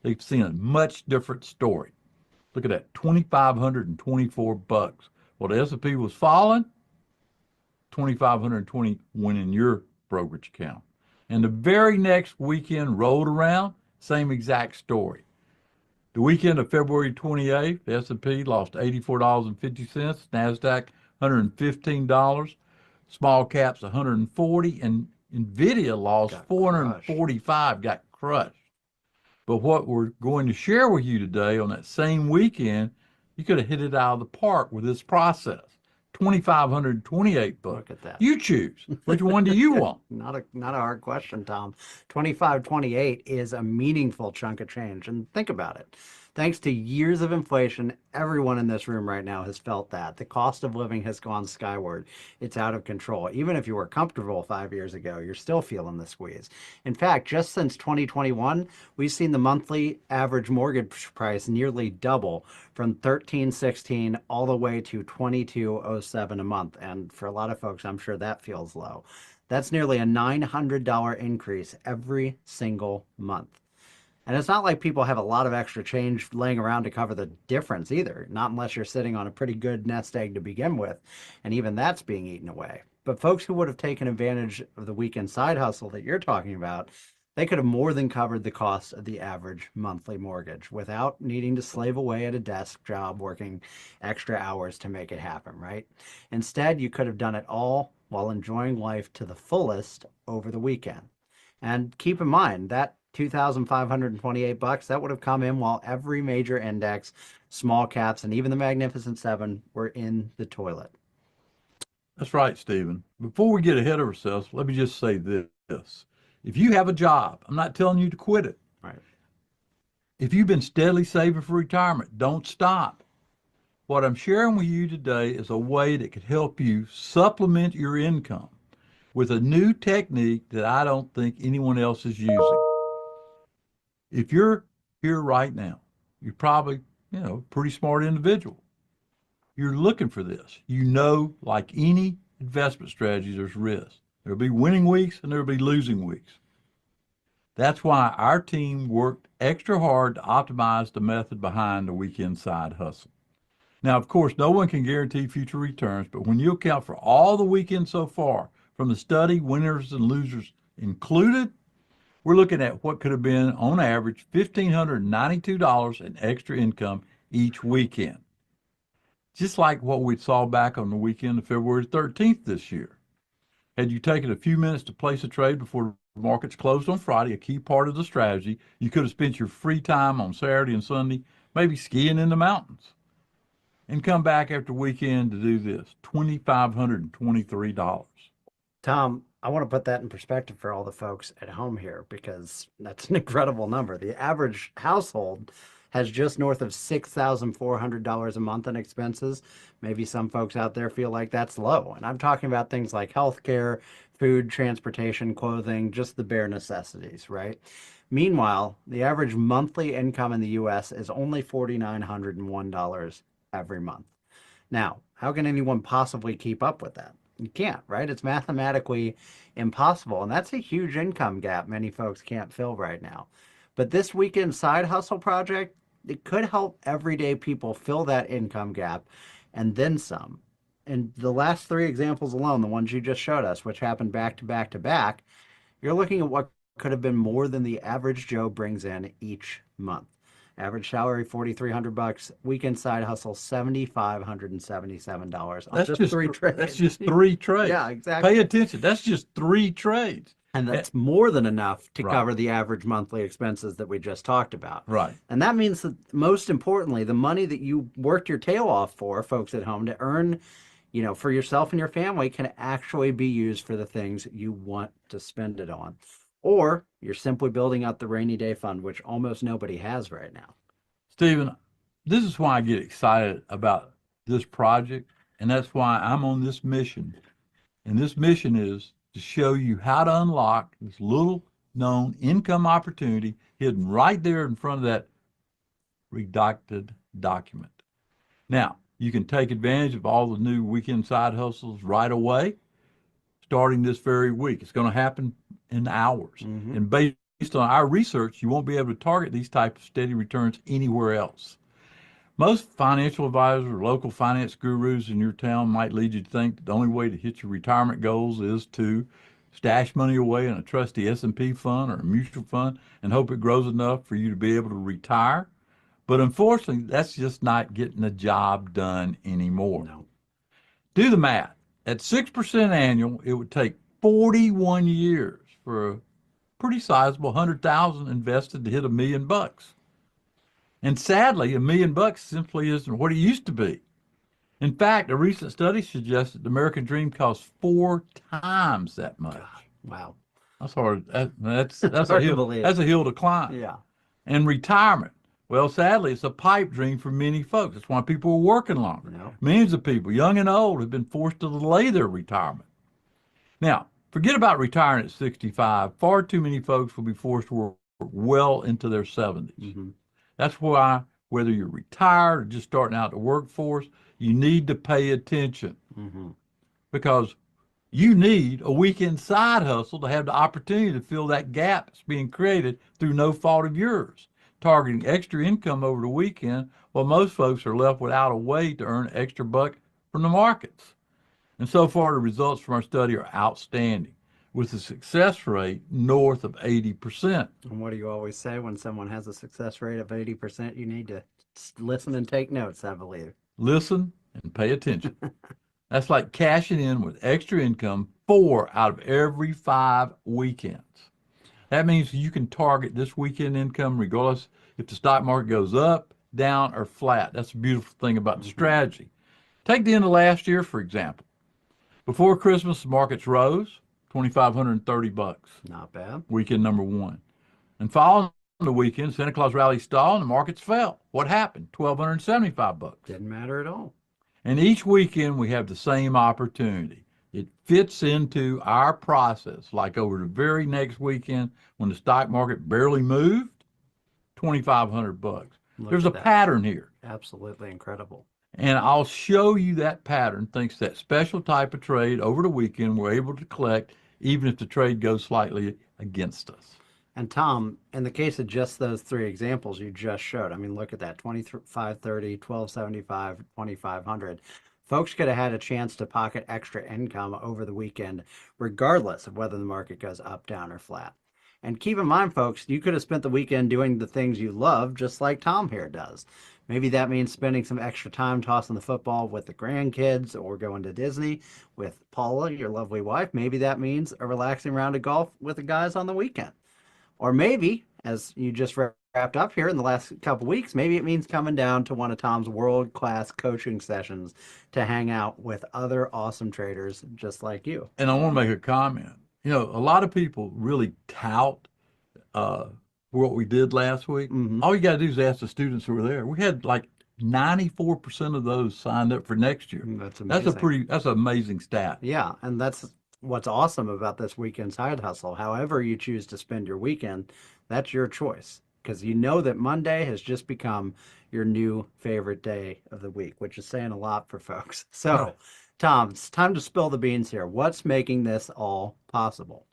they've seen a much different story. Look at that, $2,524. Well, the S&P was falling, $2,520 went in your brokerage account. And the very next weekend rolled around, same exact story. The weekend of February 28th, the S&P lost $84.50, NASDAQ $115, small caps $140, and NVIDIA lost $445, got crushed. But what we're going to share with you today on that same weekend, you could have hit it out of the park with this process. $2,528. Look at that. You choose. Which one do you want? Not a hard question, Tom. 2528 is a meaningful chunk of change. And think about it. Thanks to years of inflation, everyone in this room right now has felt that. The cost of living has gone skyward. It's out of control. Even if you were comfortable 5 years ago, you're still feeling the squeeze. In fact, just since 2021, we've seen the monthly average mortgage price nearly double from $1,316 all the way to $2,207 a month. And for a lot of folks, I'm sure that feels low. That's nearly a $900 increase every single month. And it's not like people have a lot of extra change laying around to cover the difference either, not unless you're sitting on a pretty good nest egg to begin with. And even that's being eaten away. But folks who would have taken advantage of the weekend side hustle that you're talking about, they could have more than covered the cost of the average monthly mortgage without needing to slave away at a desk job working extra hours to make it happen, right? Instead, you could have done it all while enjoying life to the fullest over the weekend. And keep in mind that $2,528, that would have come in while every major index, small caps, and even the Magnificent Seven were in the toilet. That's right, Stephen. Before we get ahead of ourselves, let me just say this. If you have a job, I'm not telling you to quit it. Right. If you've been steadily saving for retirement, don't stop. What I'm sharing with you today is a way that could help you supplement your income with a new technique that I don't think anyone else is using. If you're here right now, you're probably, pretty smart individual. You're looking for this. Like any investment strategy, there's risk. There'll be winning weeks and there'll be losing weeks. That's why our team worked extra hard to optimize the method behind the weekend side hustle. Now, of course, no one can guarantee future returns, but when you account for all the weekends so far, from the study, winners and losers included, we're looking at what could have been, on average, $1,592 in extra income each weekend. Just like what we saw back on the weekend of February 13th this year. Had you taken a few minutes to place a trade before the markets closed on Friday, a key part of the strategy, you could have spent your free time on Saturday and Sunday, maybe skiing in the mountains, and come back after weekend to do this, $2,523. Tom, I want to put that in perspective for all the folks at home here because that's an incredible number. The average household has just north of $6,400 a month in expenses. Maybe some folks out there feel like that's low. And I'm talking about things like healthcare, food, transportation, clothing, just the bare necessities, right? Meanwhile, the average monthly income in the US is only $4,901 every month. Now, how can anyone possibly keep up with that? You can't, right? It's mathematically impossible. And that's a huge income gap many folks can't fill right now. But this weekend side hustle project, it could help everyday people fill that income gap and then some. And the last three examples alone, the ones you just showed us, which happened back to back to back, you're looking at what could have been more than the average Joe brings in each month. Average salary $4,300, weekend side hustle $7,577 on just three trades. That's just three trades. Yeah, exactly. Pay attention. That's just three trades. And that's more than enough to Right. cover the average monthly expenses that we just talked about. Right. And that means that most importantly, the money that you worked your tail off for, folks at home, to earn, for yourself and your family can actually be used for the things you want to spend it on. Or you're simply building up the rainy day fund, which almost nobody has right now. Stephen, this is why I get excited about this project, and that's why I'm on this mission. And this mission is to show you how to unlock this little known income opportunity hidden right there in front of that redacted document. Now, you can take advantage of all the new weekend side hustles right away, starting this very week. It's going to happen in hours. Mhm. And based on our research, you won't be able to target these type of steady returns anywhere else. Most financial advisors or local finance gurus in your town might lead you to think that the only way to hit your retirement goals is to stash money away in a trusty S&P fund or a mutual fund and hope it grows enough for you to be able to retire. But unfortunately, that's just not getting the job done anymore. No. Do the math. At 6% annual, it would take 41 years for a pretty sizable 100,000 invested to hit $1 million. And sadly, $1 million simply isn't what it used to be. In fact, a recent study suggests that the American dream costs 4 times that much. Wow. That's hard. That's Hard a to hill. believe. That's a hill to climb. Yeah. And retirement. Well, sadly, it's a pipe dream for many folks. That's why people are working longer. No. Millions of people, young and old, have been forced to delay their retirement. Now, forget about retiring at 65. Far too many folks will be forced to work well into their 70s. Mm-hmm. That's why, whether you're retired or just starting out the workforce, you need to pay attention Mm-hmm. because You need a weekend side hustle to have the opportunity to fill that gap that's being created through no fault of yours, targeting extra income over the weekend while most folks are left without a way to earn extra buck from the markets. And so far, the results from our study are outstanding, with a success rate north of 80%. And what do you always say when someone has a success rate of 80%? You need to listen and take notes, I believe. Listen and pay attention. That's like cashing in with extra income 4 out of every 5 weekends. That means you can target this weekend income regardless if the stock market goes up, down, or flat. That's the beautiful thing about the strategy. Take the end of last year, for example. Before Christmas, the markets rose $2,530. Not bad. Weekend number 1. And following the weekend, Santa Claus rally stalled and the markets fell. What happened? $1,275. Didn't matter at all. And each weekend we have the same opportunity. It fits into our process, like over the very next weekend when the stock market barely moved, $2,500. There's a at that. pattern here. Absolutely incredible. And I'll show you that pattern, thanks to that special type of trade over the weekend we're able to collect, even if the trade goes slightly against us. And Tom, in the case of just those 3 examples you just showed, I mean, look at that, 2530, 1275, 2500. Folks could have had a chance to pocket extra income over the weekend, regardless of whether the market goes up, down, or flat. And keep in mind, folks, you could have spent the weekend doing the things you love, just like Tom here does. Maybe that means spending some extra time tossing the football with the grandkids or going to Disney with Paula, your lovely wife. Maybe that means a relaxing round of golf with the guys on the weekend. Or maybe, as you just wrapped up here in the last couple weeks, maybe it means coming down to one of Tom's world-class coaching sessions to hang out with other awesome traders just like you. And I want to make a comment. You know, a lot of people really tout what we did last week. All you got to do is ask the students who were there. We had like 94% of those signed up for next year. That's amazing. That's an amazing stat. Yeah, and that's what's awesome about this weekend side hustle. However you choose to spend your weekend, that's your choice, because you know that Monday has just become your new favorite day of the week, which is saying a lot for folks. So, Right. Tom, it's time to spill the beans here. What's making this all possible?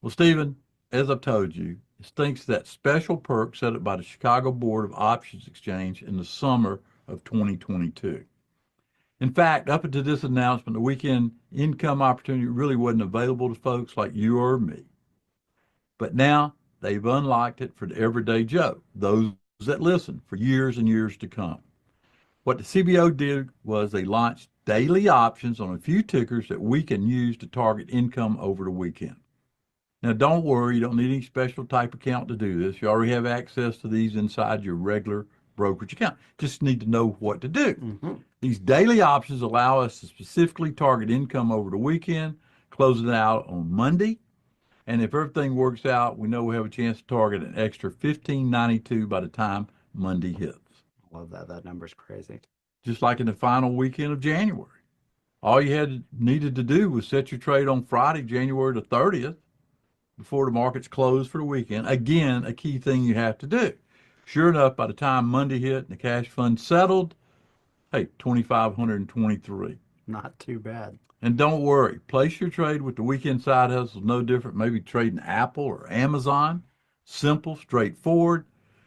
Well, Stephen, as I've told you, it's thanks to that special perk set up by the Chicago Board of Options Exchange in the summer of 2022. In fact, up until this announcement, the weekend income opportunity really wasn't available to folks like you or me. But now they've unlocked it for the everyday Joe, those that listen for years and years to come. What the CBO did was they launched daily options on a few tickers that we can use to target income over the weekend. Now, don't worry, you don't need any special type account to do this. You already have access to these inside your regular brokerage account. Just need to know what to do. These daily options allow us to specifically target income over the weekend, close it out on Monday. And if everything works out, we know we have a chance to target an extra $1,592 by the time Monday hits. Love that. That number's crazy. Just like in the final weekend of January. All you needed to do was set your trade on Friday, January the 30th, before the markets closed for the weekend. Again, a key thing you have to do. Sure enough, by the time Monday hit and the cash fund settled, hey, 2,523. Not too bad. And don't worry, place your trade with the weekend side hustle, no different. Maybe trading Apple or Amazon. Simple, straightforward.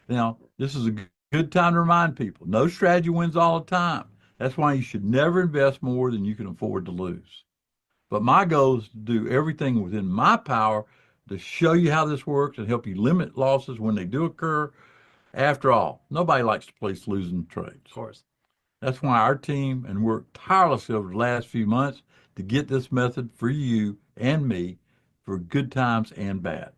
Now, this is a good time to remind people, no strategy wins all the time. That's why you should never invest more than you can afford to lose. But my goal is to do everything within my power to show you how this works and help you limit losses when they do occur. After all, nobody likes to place losing trades. Of course. That's why our team and worked tirelessly over the last few months to get this method for you and me for good times and bad.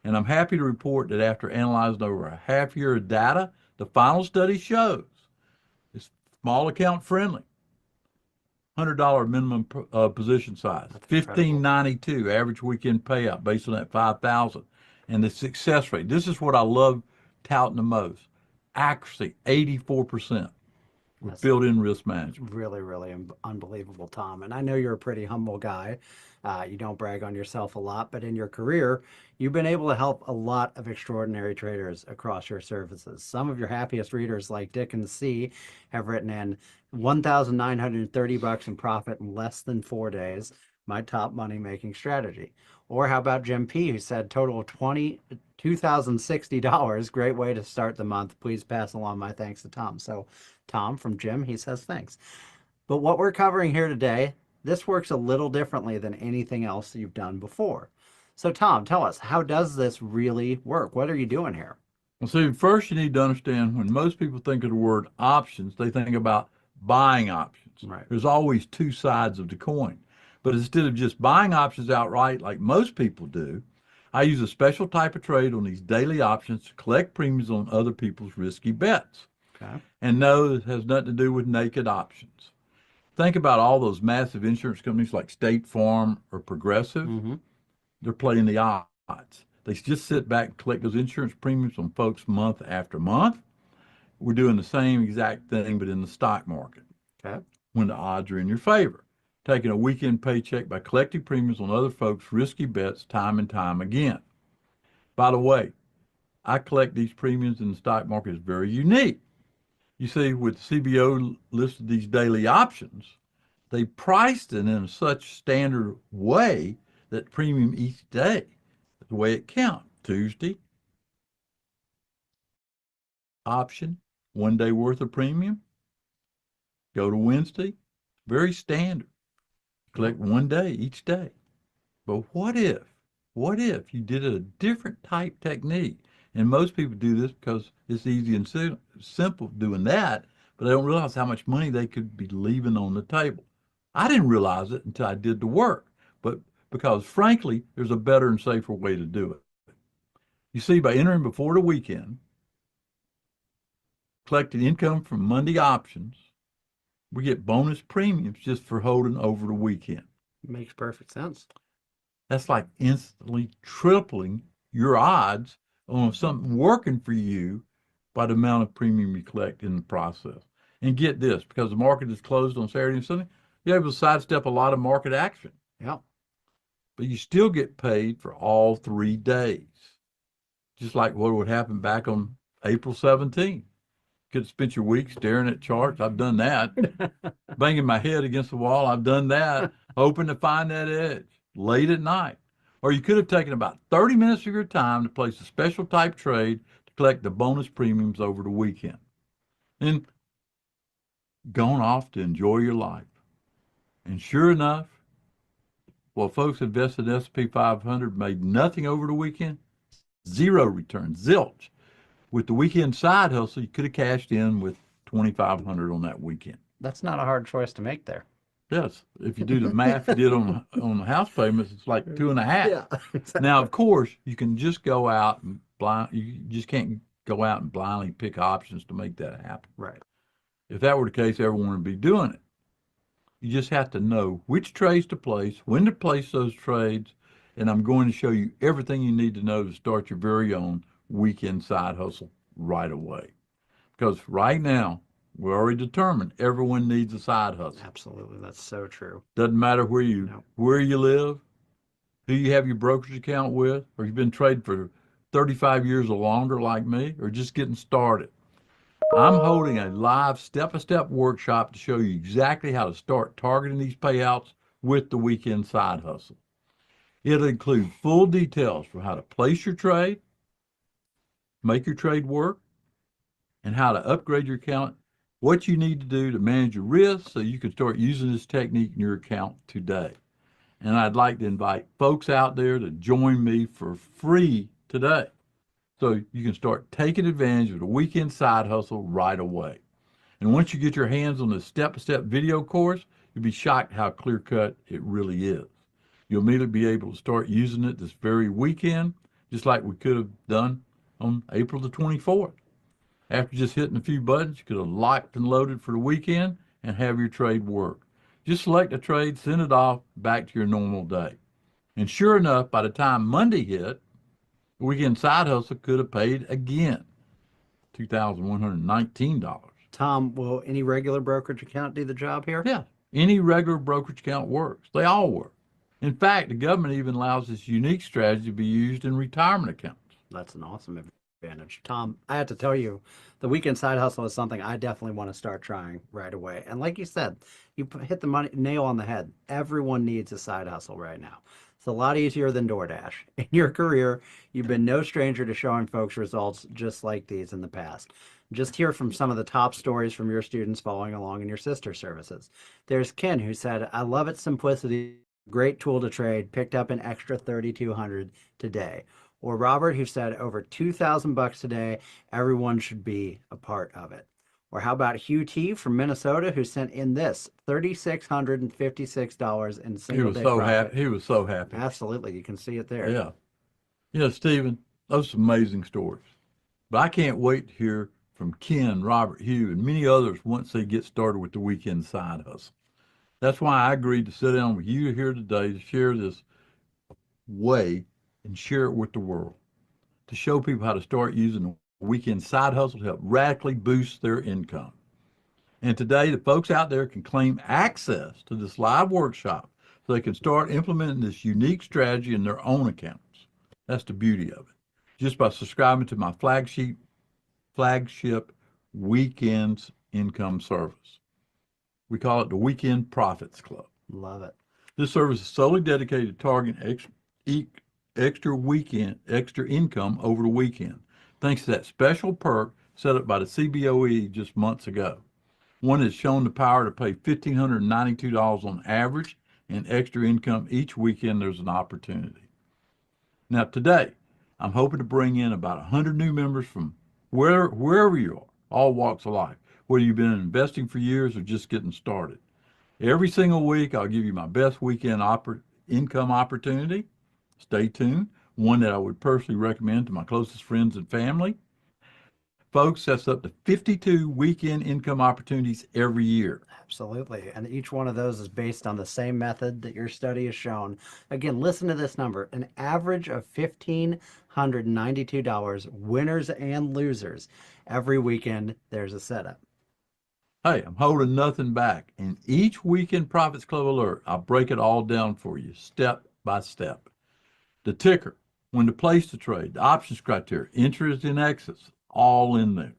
And I'm happy to report that after analyzing over a half year of data, the final study shows it's small account friendly. $100 minimum position size, $1,592 average weekend payout based on that 5,000, and the success rate. This is what I love touting the most. Accuracy, 84%. With built-in risk management. Really, really unbelievable, Tom. And I know you're a pretty humble guy. You don't brag on yourself a lot, but in your career, you've been able to help a lot of extraordinary traders across your services. Some of your happiest readers, like Dick and C, have written in $1,930 in profit in less than 4 days. my top money making strategy. Or how about Jim P, who said total of $2,060. Great way to start the month. Please pass along my thanks to Tom. So Tom from Jim, he says thanks. But what we're covering here today, this works a little differently than anything else you've done before. So Tom, tell us, how does this really work? What are you doing here? Well, see, first you need to understand when most people think of the word options, they think about buying options. Right. There's always two sides of the coin. But instead of just buying options outright like most people do, I use a special type of trade on these daily options to collect premiums on other people's risky bets. Okay. And no, it has nothing to do with naked options. Think about all those massive insurance companies like State Farm or Progressive. Mm-hmm. They're playing the odds. They just sit back and collect those insurance premiums on folks month after month. We're doing the same exact thing, but in the stock market. Okay. When the odds are in your favor, taking a weekend paycheck by collecting premiums on other folks' risky bets time and time again. By the way, I collect these premiums in the stock market is very unique. You see, with CBO listed these daily options, they priced it in such standard way that premium each day, the way it counts. Tuesday, option, 1 day worth of premium. Go to Wednesday, very standard. Collect 1 day each day. But what if you did a different type technique? And most people do this because it's easy and simple doing that, but they don't realize how much money they could be leaving on the table. I didn't realize it until I did the work, but because frankly, there's a better and safer way to do it. You see, by entering before the weekend, collecting income from Monday options, we get bonus premiums just for holding over the weekend. Makes perfect sense. That's like instantly tripling your odds on something working for you by the amount of premium you collect in the process. And get this, because the market is closed on Saturday and Sunday, you're able to sidestep a lot of market action. Yeah. But you still get paid for all 3 days. Just like what would happen back on April 17th. Could have spent your week staring at charts. I've done that. Banging my head against the wall. I've done that. Hoping to find that edge late at night. Or you could have taken about 30 minutes of your time to place a special type trade to collect the bonus premiums over the weekend. And gone off to enjoy your life. And sure enough, while folks invested in S&P 500 made nothing over the weekend, zero return, zilch. With the weekend side hustle, you could have cashed in with $2,500 on that weekend. That's not a hard choice to make there. Yes, if you do the math you did on the house payments, it's like 2.5. Yeah. Exactly. Now, of course, you can just go out and you just can't go out and blindly pick options to make that happen. Right. If that were the case, everyone would be doing it. You just have to know which trades to place, when to place those trades, and I'm going to show you everything you need to know to start your very own weekend side hustle right away. Because right now, we're already determined everyone needs a side hustle. Absolutely. That's so true. Doesn't matter where you live, who you have your brokerage account with, or you've been trading for 35 years or longer like me, or just getting started. I'm holding a live step-by-step workshop to show you exactly how to start targeting these payouts with the weekend side hustle. It'll include full details for how to place your trade, make your trade work, and how to upgrade your account, what you need to do to manage your risk so you can start using this technique in your account today. And I'd like to invite folks out there to join me for free today so you can start taking advantage of the weekend side hustle right away. And once you get your hands on this step-by-step video course, you'll be shocked how clear-cut it really is. You'll immediately be able to start using it this very weekend, just like we could have done on April the 24th. After just hitting a few buttons, you could have locked and loaded for the weekend and have your trade work. Just select a trade, send it off, back to your normal day. And sure enough, by the time Monday hit, the weekend side hustle could have paid again, $2,119. Tom, will any regular brokerage account do the job here? Yeah, any regular brokerage account works. They all work. In fact, the government even allows this unique strategy to be used in retirement accounts. That's an awesome advantage. Tom, I have to tell you, the weekend side hustle is something I definitely want to start trying right away. And like you said, you hit the money nail on the head. Everyone needs a side hustle right now. It's a lot easier than DoorDash. In your career, you've been no stranger to showing folks results just like these in the past. Just hear from some of the top stories from your students following along in your sister services. There's Ken, who said, I love its simplicity, great tool to trade, picked up an extra 3,200 today. Or Robert, who said over 2,000 bucks today, everyone should be a part of it. Or how about Hugh T from Minnesota, who sent in this $3,656 in He single was day so profit. happy. He was so happy. Absolutely, you can see it there. Yeah. You know, Stephen, those are amazing stories. But I can't wait to hear from Ken, Robert, Hugh, and many others once they get started with the weekend side hustle. That's why I agreed to sit down with you here today to share this way and share it with the world, to show people how to start using a weekend side hustle to help radically boost their income. And today, the folks out there can claim access to this live workshop so they can start implementing this unique strategy in their own accounts. That's the beauty of it. Just by subscribing to my flagship Weekends Income Service. We call it the Weekend Profits Club. Love it. This service is solely dedicated to targeting extra income over the weekend, thanks to that special perk set up by the CBOE just months ago. One that's shown the power to pay $1,592 on average in extra income each weekend there's an opportunity. Now today, I'm hoping to bring in about 100 new members from wherever you are, all walks of life, whether you've been investing for years or just getting started. Every single week, I'll give you my best weekend income opportunity. Stay tuned. One that I would personally recommend to my closest friends and family. Folks, that's up to 52 weekend income opportunities every year. Absolutely. And each one of those is based on the same method that your study has shown. Again, listen to this number, an average of $1,592, winners and losers. Every weekend, there's a setup. Hey, I'm holding nothing back. In each Weekend Profits Club alert, I'll break it all down for you, step by step. The ticker, when to place the trade, the options criteria, interest and exits, all in there.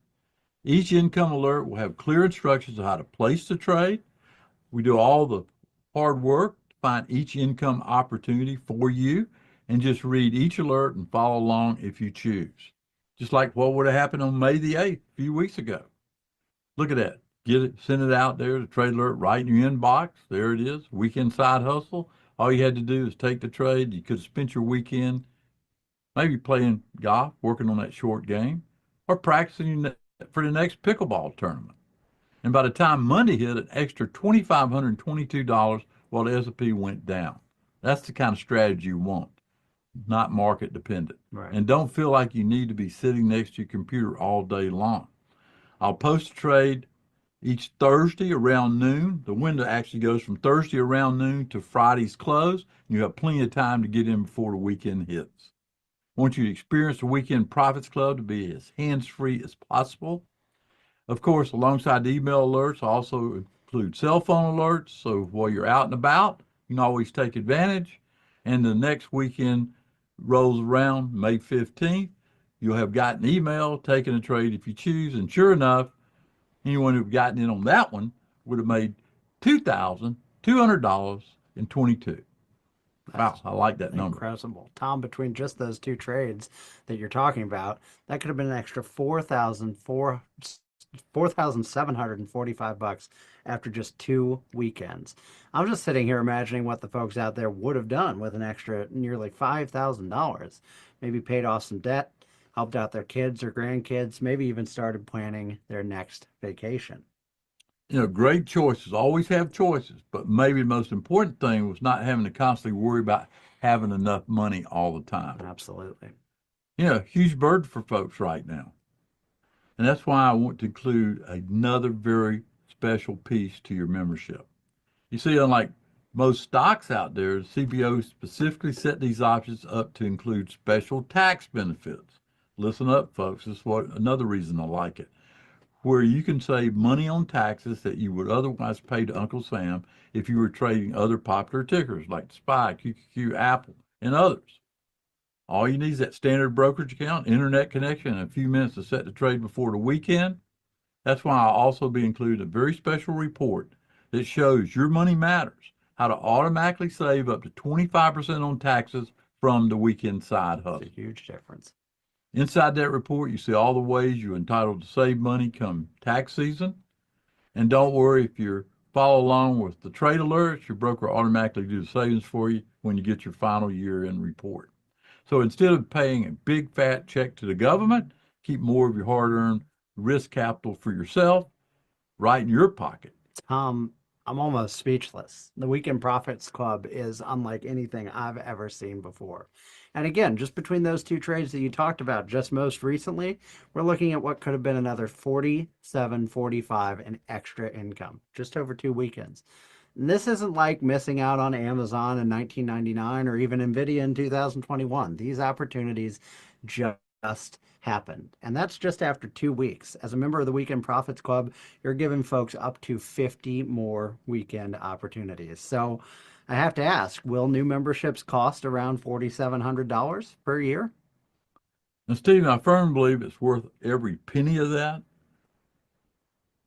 Each income alert will have clear instructions on how to place the trade. We do all the hard work to find each income opportunity for you and just read each alert and follow along if you choose. Just like what would have happened on May the 8th, a few weeks ago. Look at that. Get it, send it out there, the trade alert right in your inbox. There it is, weekend side hustle. All you had to do is take the trade. You could have spent your weekend maybe playing golf, working on that short game, or practicing for the next pickleball tournament. And by the time Monday hit, an extra $2,522 while the S&P went down. That's the kind of strategy you want, not market dependent. Right. And don't feel like you need to be sitting next to your computer all day long. I'll post a trade each Thursday around noon. The window actually goes from Thursday around noon to Friday's close. You have plenty of time to get in before the weekend hits. I want you to experience the Weekend Profits Club to be as hands-free as possible. Of course, alongside the email alerts, I also include cell phone alerts. So while you're out and about, you can always take advantage. And the next weekend rolls around, May 15th. You'll have gotten email, taken a trade if you choose. And sure enough, anyone who'd gotten in on that one would have made $2,200.22. Wow, I like that number. Incredible. Tom, between just those two trades that you're talking about, that could have been an extra $4,745 after just 2 weekends. I'm just sitting here imagining what the folks out there would have done with an extra nearly $5,000. Maybe paid off some debt, helped out their kids or grandkids, maybe even started planning their next vacation. You know, great choices, always have choices, but maybe the most important thing was not having to constantly worry about having enough money all the time. Absolutely. You know, huge burden for folks right now. And that's why I want to include another very special piece to your membership. You see, unlike most stocks out there, CBO specifically set these options up to include special tax benefits. Listen up, folks. This is another reason I like it. Where you can save money on taxes that you would otherwise pay to Uncle Sam if you were trading other popular tickers like SPY, QQQ, Apple, and others. All you need is that standard brokerage account, internet connection, and a few minutes to set the trade before the weekend. That's why I'll also be including a very special report that shows your money matters, how to automatically save up to 25% on taxes from the weekend side It's a hustle. huge difference. Inside that report, you see all the ways you're entitled to save money come tax season. And don't worry, if you follow along with the trade alerts, your broker will automatically do the savings for you when you get your final year-end report. So instead of paying a big fat check to the government, keep more of your hard-earned risk capital for yourself right in your pocket. Tom, I'm almost speechless. The Weekend Profits Club is unlike anything I've ever seen before. And again, just between those two trades that you talked about just most recently, we're looking at what could have been another 47, 45 in extra income just over 2 weekends. And this isn't like missing out on Amazon in 1999 or even Nvidia in 2021. These opportunities just happened. And that's just after 2 weeks. As a member of the Weekend Profits Club, you're giving folks up to 50 more weekend opportunities. So I have to ask, will new memberships cost around $4,700 per year? And Stephen, I firmly believe it's worth every penny of that.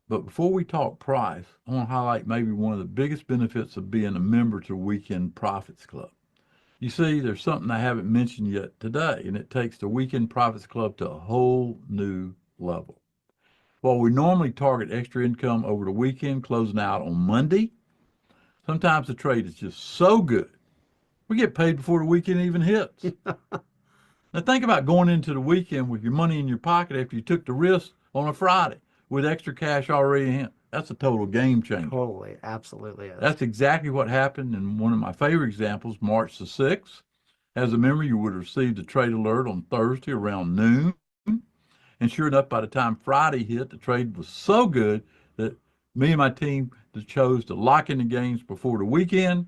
But before we talk price, I want to highlight maybe one of the biggest benefits of being a member to Weekend Profits Club. You see, there's something I haven't mentioned yet today, and it takes the Weekend Profits Club to a whole new level. While we normally target extra income over the weekend, closing out on Monday, sometimes the trade is just so good, we get paid before the weekend even hits. Now think about going into the weekend with your money in your pocket after you took the risk on a Friday with extra cash already in hand. That's a total game changer. Totally, absolutely is. That's exactly what happened in one of my favorite examples, March the 6th. As a member, you would have received a trade alert on Thursday around noon. And sure enough, by the time Friday hit, the trade was so good that me and my team chose to lock in the gains before the weekend,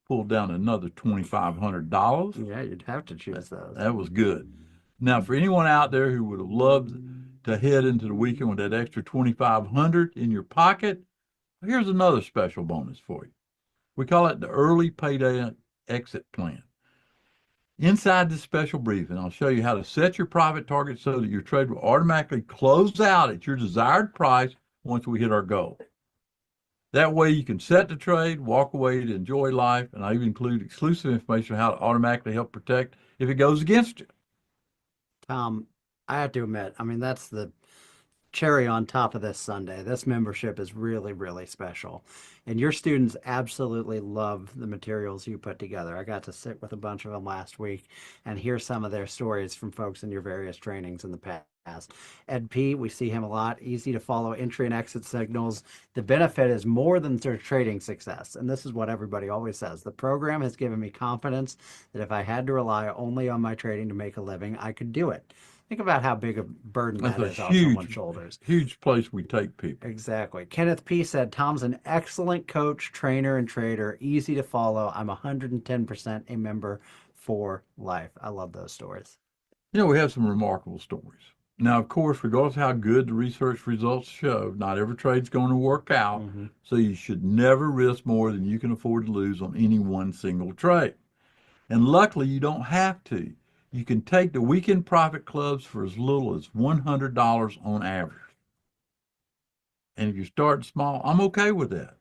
pulled down another $2,500. Yeah, you'd have to choose those. That was good. Now, for anyone out there who would have loved to head into the weekend with that extra $2,500 in your pocket, here's another special bonus for you. We call it the early payday exit plan. Inside this special briefing, I'll show you how to set your profit target so that your trade will automatically close out at your desired price once we hit our goal. That way you can set the trade, walk away to enjoy life, and I even include exclusive information on how to automatically help protect if it goes against you. Tom, I have to admit, I mean, that's the cherry on top of this Sunday. This membership is really, really special. And your students absolutely love the materials you put together. I got to sit with a bunch of them last week and hear some of their stories from folks in your various trainings in the past. Ed P, we see him a lot, easy to follow entry and exit signals. The benefit is more than their trading success. And this is what everybody always says. The program has given me confidence that if I had to rely only on my trading to make a living, I could do it. Think about how big a burden that That's is a on someone's shoulders. huge place we take people. Exactly. Kenneth P said, Tom's an excellent coach, trainer, and trader, easy to follow. I'm 110% a member for life. I love those stories. You know, we have some remarkable stories. Now, of course, regardless of how good the research results show, not every trade's going to work out. So you should never risk more than you can afford to lose on any one single trade. And luckily, you don't have to. You can take the weekend profit clubs for as little as $100 on average. And if you're starting small, I'm okay with that.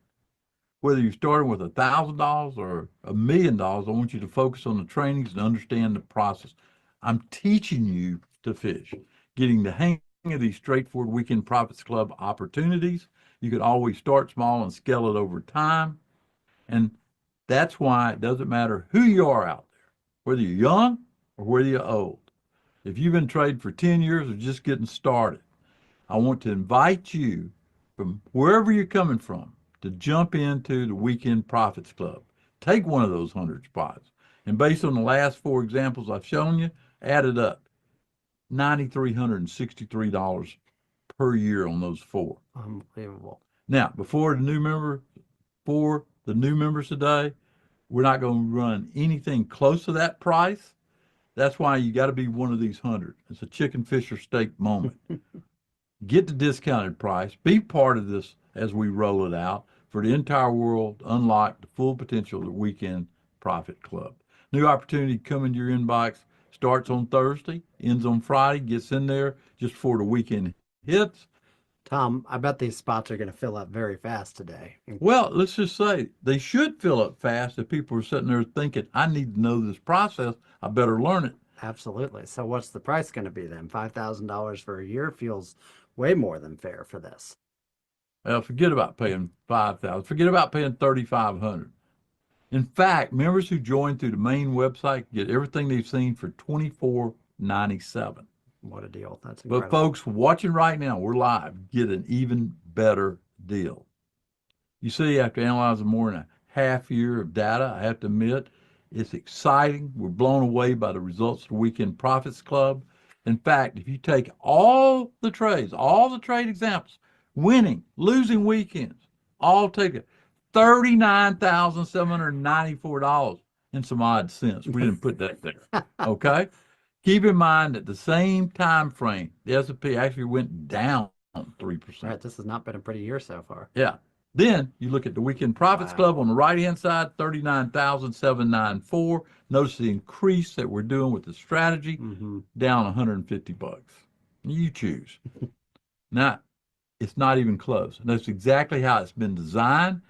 Whether you're starting with $1,000 or $1 million, I want you to focus on the trainings and understand the process. I'm teaching you to fish, getting the hang of these straightforward weekend profits club opportunities. You can always start small and scale it over time. And that's why it doesn't matter who you are out there, whether you're young or whether you're old. If you've been trading for 10 years or just getting started, I want to invite you from wherever you're coming from to jump into the Weekend Profits Club. Take one of those 100 spots. And based on the last 4 examples I've shown you, add it up. $9,363 per year on those 4. Unbelievable. Now, for the new members today, we're not going to run anything close to that price. That's why you got to be one of these 100. It's a chicken, fish, or steak moment. Get the discounted price. Be part of this as we roll it out for the entire world to unlock the full potential of the Weekend Profit Club. New opportunity coming to your inbox Starts on Thursday, ends on Friday, gets in there just before the weekend hits. Tom, I bet these spots are going to fill up very fast today. Well, let's just say they should fill up fast if people are sitting there thinking, I need to know this process. I better learn it. Absolutely. So what's the price going to be then? $5,000 for a year feels way more than fair for this. Well, forget about paying $5,000. Forget about paying $3,500. In fact, members who join through the main website get everything they've seen for $24.97. What a deal. That's But incredible. folks watching right now, we're live, get an even better deal. You see, after analyzing more than a half year of data, I have to admit, it's exciting. We're blown away by the results of the Weekend Profits Club. In fact, if you take all the trade examples, winning, losing weekends, all take it, $39,794 and some odd cents. We didn't put that there. Okay? Keep in mind that the same time frame, the S&P actually went down 3%. Right. This has not been a pretty year so far. Yeah. Then you look at the Weekend Profits Wow. Club on the right-hand side, 39,794. Notice the increase that we're doing with the strategy, down 150 bucks. You choose. Now, it's not even close. And that's exactly how it's been designed,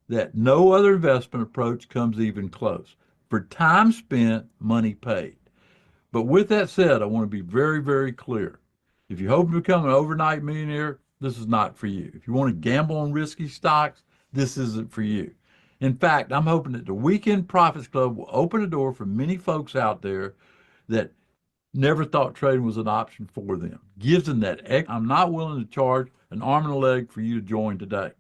that no other investment approach comes even close. For time spent, money paid. But with that said, I want to be very, very clear. If you hope to become an overnight millionaire, this is not for you. If you want to gamble on risky stocks, this isn't for you. In fact, I'm hoping that the Weekend Profits Club will open the door for many folks out there that never thought trading was an option for them. Gives them that. I'm not willing to charge an arm and a leg for you to join today.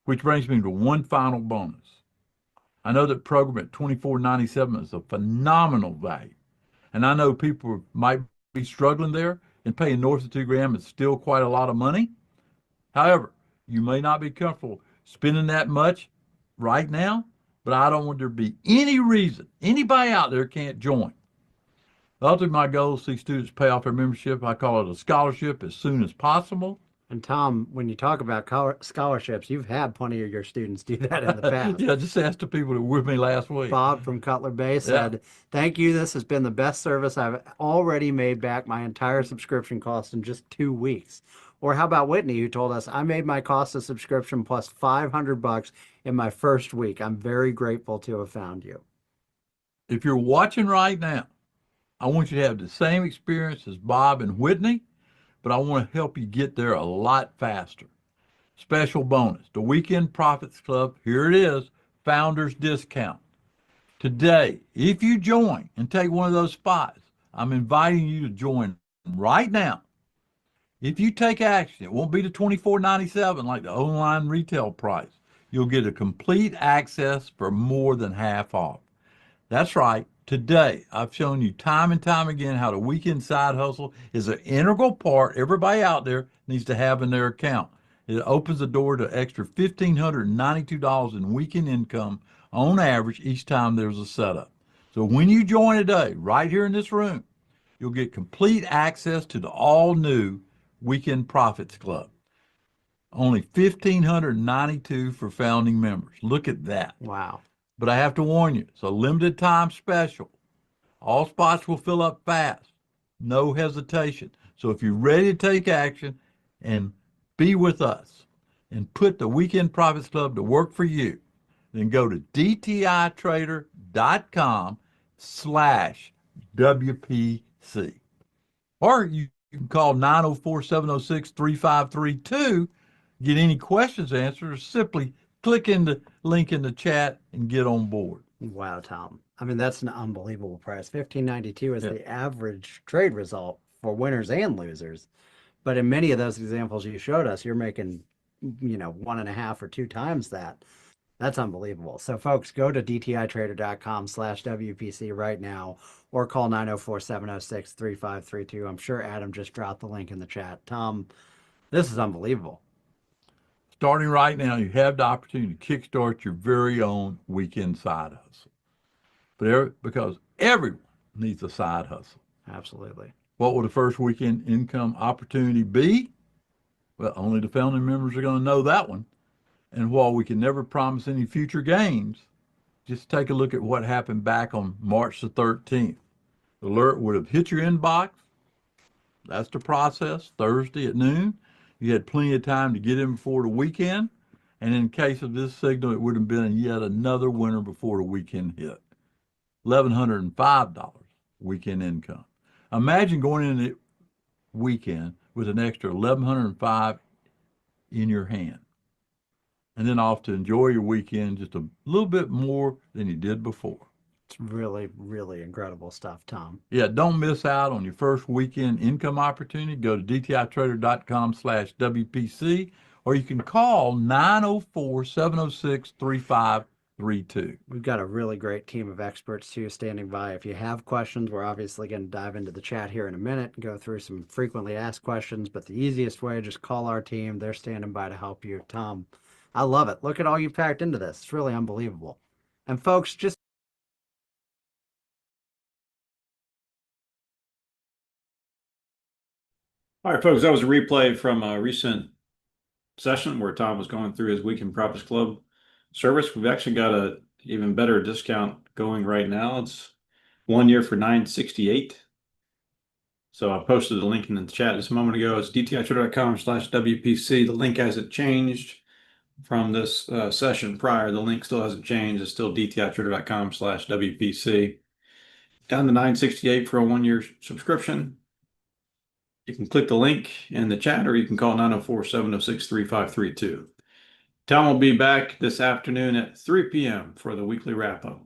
Which brings me to one final bonus. I know that program at $24.97 is a phenomenal value. And I know people might be struggling there, and paying north of $2,000 is still quite a lot of money. However, you may not be comfortable spending that much right now, but I don't want there to be any reason anybody out there can't join. Ultimately, my goal is to see students pay off their membership. I call it a scholarship as soon as possible. And Tom, when you talk about scholarships, you've had plenty of your students do that in the past. Yeah, just ask the people that were with me last week. Bob from Cutler Bay said, thank you. This has been the best service. I've already made back my entire subscription cost in just 2 weeks. Or how about Whitney, who told us, I made my cost of subscription plus $500 in my first week. I'm very grateful to have found you. If you're watching right now, I want you to have the same experience as Bob and Whitney, but I want to help you get there a lot faster. Special bonus, the Weekend Profits Club, here it is, Founders Discount. Today, if you join and take one of those spots, I'm inviting you to join right now. If you take action, it won't be the $24.97 like the online retail price. You'll get a complete access for more than half off. That's right. Today, I've shown you time and time again how the weekend side hustle is an integral part everybody out there needs to have in their account. It opens the door to extra $1,592 in weekend income on average each time there's a setup. So when you join today, right here in this room, you'll get complete access to the all-new Weekend Profits Club. Only $1,592 for founding members. Look at that. Wow. But I have to warn you, it's a limited time special. All spots will fill up fast. No hesitation. So if you're ready to take action and be with us and put the Weekend Profits Club to work for you, then go to dtitrader.com/WPC. Or you can call 904-706-3532, get any questions answered, or simply click in the link in the chat and get on board. Wow, Tom. I mean, that's an unbelievable price. $15.92 is the average trade result for winners and losers. But in many of those examples you showed us, you're making, 1.5 or 2 times that. That's unbelievable. So folks, go to dtitrader.com/WPC right now, or call 904-706-3532. I'm sure Adam just dropped the link in the chat. Tom, this is unbelievable. Starting right now, you have the opportunity to kickstart your very own weekend side hustle. Because everyone needs a side hustle. Absolutely. What will the first weekend income opportunity be? Well, only the founding members are going to know that one. And while we can never promise any future gains, just take a look at what happened back on March the 13th. The alert would have hit your inbox. That's the process. Thursday at noon. You had plenty of time to get in before the weekend. And in case of this signal, it would have been yet another winner before the weekend hit. $1,105 weekend income. Imagine going in the weekend with an extra $1,105 in your hand. And then off to enjoy your weekend just a little bit more than you did before. It's really, really incredible stuff, Tom. Yeah, don't miss out on your first weekend income opportunity. Go to dtitrader.com/WPC, or you can call 904-706-3532. We've got a really great team of experts too standing by. If you have questions, we're obviously going to dive into the chat here in a minute and go through some frequently asked questions, but the easiest way, just call our team. They're standing by to help you. Tom, I love it. Look at all you packed into this. It's really unbelievable. And folks, just All right, folks, that was a replay from a recent session where Tom was going through his Weekend Profits Club service. We've actually got a even better discount going right now. It's 1 year for $968. So I posted the link in the chat just a moment ago. It's dtitrader.com/WPC. The link hasn't changed from this session prior. The link still hasn't changed. It's still dtitrader.com/WPC. Down to $968 for a 1 year subscription. You can click the link in the chat, or you can call 904-706-3532. Tom will be back this afternoon at 3 p.m. for the weekly wrap-up.